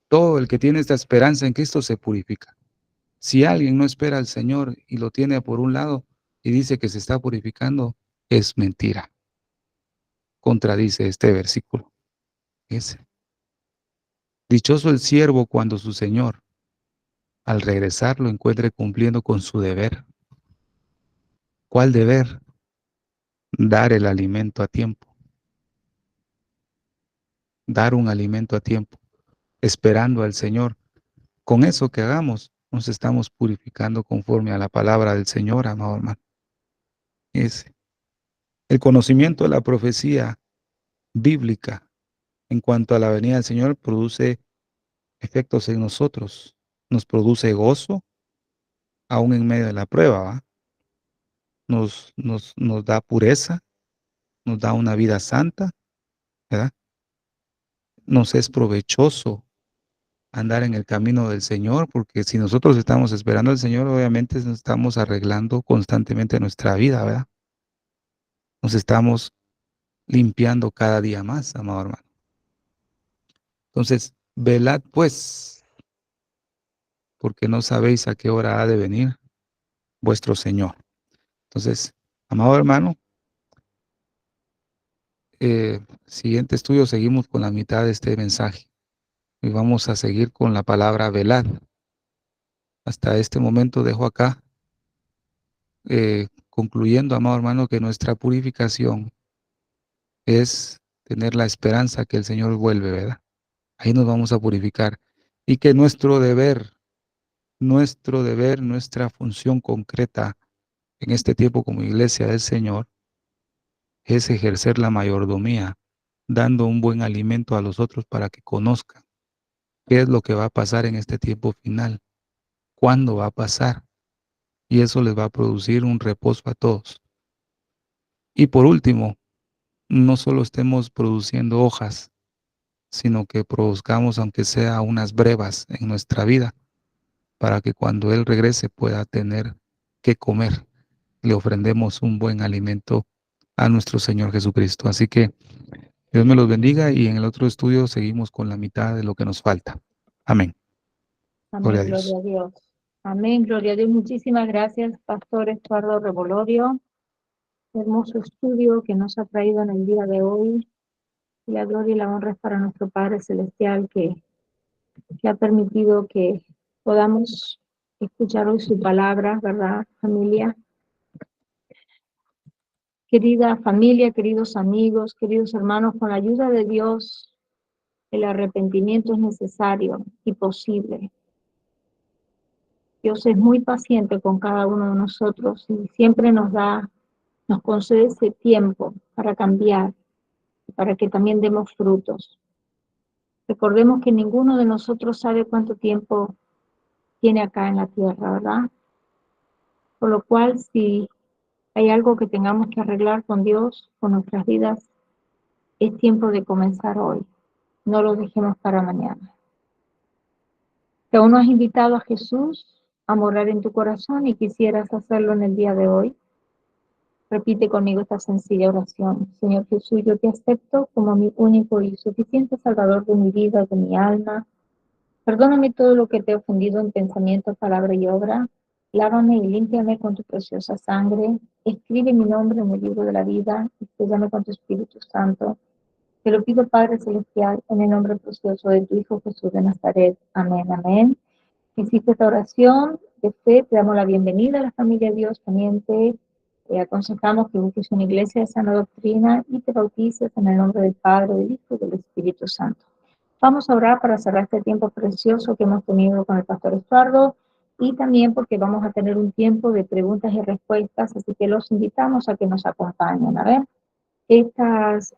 B: Todo el que tiene esta esperanza en Cristo se purifica. Si alguien no espera al Señor y lo tiene por un lado y dice que se está purificando, es mentira. Contradice este versículo. Es dichoso el siervo cuando su Señor, al regresar, lo encuentre cumpliendo con su deber. ¿Cuál deber? Dar el alimento a tiempo. Dar un alimento a tiempo, esperando al Señor. Con eso que hagamos, nos estamos purificando conforme a la palabra del Señor, amado hermano. Es el conocimiento de la profecía bíblica en cuanto a la venida del Señor produce efectos en nosotros, nos produce gozo aún en medio de la prueba, ¿va? Nos da pureza, nos da una vida santa, ¿verdad? Nos es provechoso andar en el camino del Señor, porque si nosotros estamos esperando al Señor, obviamente nos estamos arreglando constantemente nuestra vida, ¿verdad? Nos estamos limpiando cada día más, amado hermano. Entonces, velad pues, porque no sabéis a qué hora ha de venir vuestro Señor. Entonces, amado hermano, siguiente estudio seguimos con la mitad de este mensaje y vamos a seguir con la palabra velad. Hasta este momento dejo acá, concluyendo, amado hermano, que nuestra purificación es tener la esperanza que el Señor vuelve, ¿verdad? Ahí nos vamos a purificar. Y que nuestra función concreta en este tiempo como iglesia del Señor es ejercer la mayordomía, dando un buen alimento a los otros para que conozcan qué es lo que va a pasar en este tiempo final, cuándo va a pasar, y eso les va a producir un reposo a todos. Y por último, no solo estemos produciendo hojas, sino que produzcamos aunque sea unas brevas en nuestra vida, para que cuando Él regrese pueda tener que comer. Le ofrendemos un buen alimento a nuestro Señor Jesucristo. Así que Dios me los bendiga y en el otro estudio seguimos con la mitad de lo que nos falta. Amén. Gloria
A: Amén,
B: a Dios.
A: gloria a Dios. Amén, gloria a Dios. Muchísimas gracias, Pastor Estuardo Revolorio. Hermoso estudio que nos ha traído en el día de hoy. Y la gloria y la honra es para nuestro Padre Celestial que ha permitido que podamos escuchar hoy su palabra, ¿verdad, familia? Querida familia, queridos amigos, queridos hermanos, con la ayuda de Dios, el arrepentimiento es necesario y posible. Dios es muy paciente con cada uno de nosotros y siempre nos concede ese tiempo para cambiar, para que también demos frutos. Recordemos que ninguno de nosotros sabe cuánto tiempo tiene acá en la tierra, ¿verdad? Por lo cual, si hay algo que tengamos que arreglar con Dios, con nuestras vidas, es tiempo de comenzar hoy. No lo dejemos para mañana. Si aún no has invitado a Jesús a morar en tu corazón y quisieras hacerlo en el día de hoy, repite conmigo esta sencilla oración. Señor Jesús, yo te acepto como mi único y suficiente Salvador de mi vida, de mi alma. Perdóname todo lo que te he ofendido en pensamiento, palabra y obra. Lávame y límpiame con tu preciosa sangre. Escribe mi nombre en el libro de la vida y séllame con tu Espíritu Santo. Te lo pido, Padre Celestial, en el nombre precioso de tu Hijo Jesús de Nazaret. Amén, amén. Hiciste esta oración de fe, te damos la bienvenida a la familia de Dios. También te aconsejamos que busques una iglesia de sana doctrina y te bautices en el nombre del Padre, del Hijo y del Espíritu Santo. Vamos a orar para cerrar este tiempo precioso que hemos tenido con el Pastor Estuardo y también porque vamos a tener un tiempo de preguntas y respuestas, así que los invitamos a que nos acompañen. A ver, estos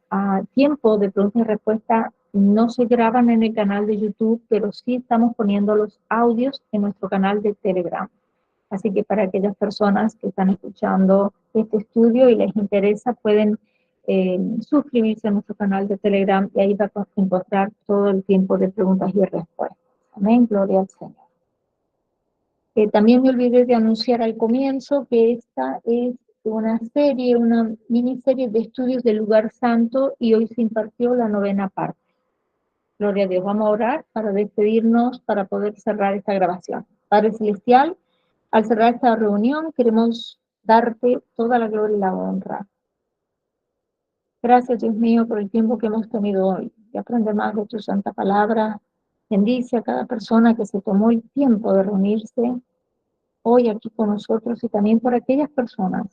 A: tiempos de preguntas y respuestas no se graban en el canal de YouTube, pero sí estamos poniendo los audios en nuestro canal de Telegram. Así que para aquellas personas que están escuchando este estudio y les interesa, pueden suscribirse a nuestro canal de Telegram y ahí va a encontrar todo el tiempo de preguntas y respuestas. Amén, gloria al Señor. También me olvidé de anunciar al comienzo que esta es una miniserie de estudios del lugar santo y hoy se impartió la 9ª parte. Gloria a Dios. Vamos a orar para despedirnos, para poder cerrar esta grabación. Padre Celestial, al cerrar esta reunión queremos darte toda la gloria y la honra. Gracias, Dios mío, por el tiempo que hemos tenido hoy de aprender más de tu santa palabra. Bendice a cada persona que se tomó el tiempo de reunirse hoy aquí con nosotros y también por aquellas personas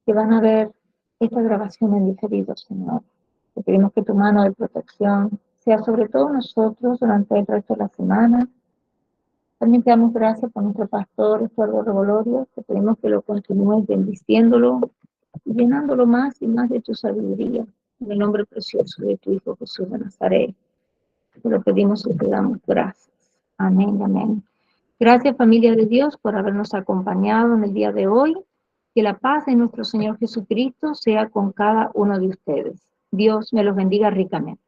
A: que van a ver esta grabación en diferido, Señor. Te pedimos que tu mano de protección sea sobre todos nosotros durante el resto de la semana. También te damos gracias por nuestro pastor Estuardo Revolorio. Te pedimos que lo continúes bendiciéndolo y llenándolo más y más de tu sabiduría. En el nombre precioso de tu Hijo Jesús de Nazaret. Te lo pedimos y te damos gracias. Amén, amén. Gracias, familia de Dios, por habernos acompañado en el día de hoy. Que la paz de nuestro Señor Jesucristo sea con cada uno de ustedes. Dios me los bendiga ricamente.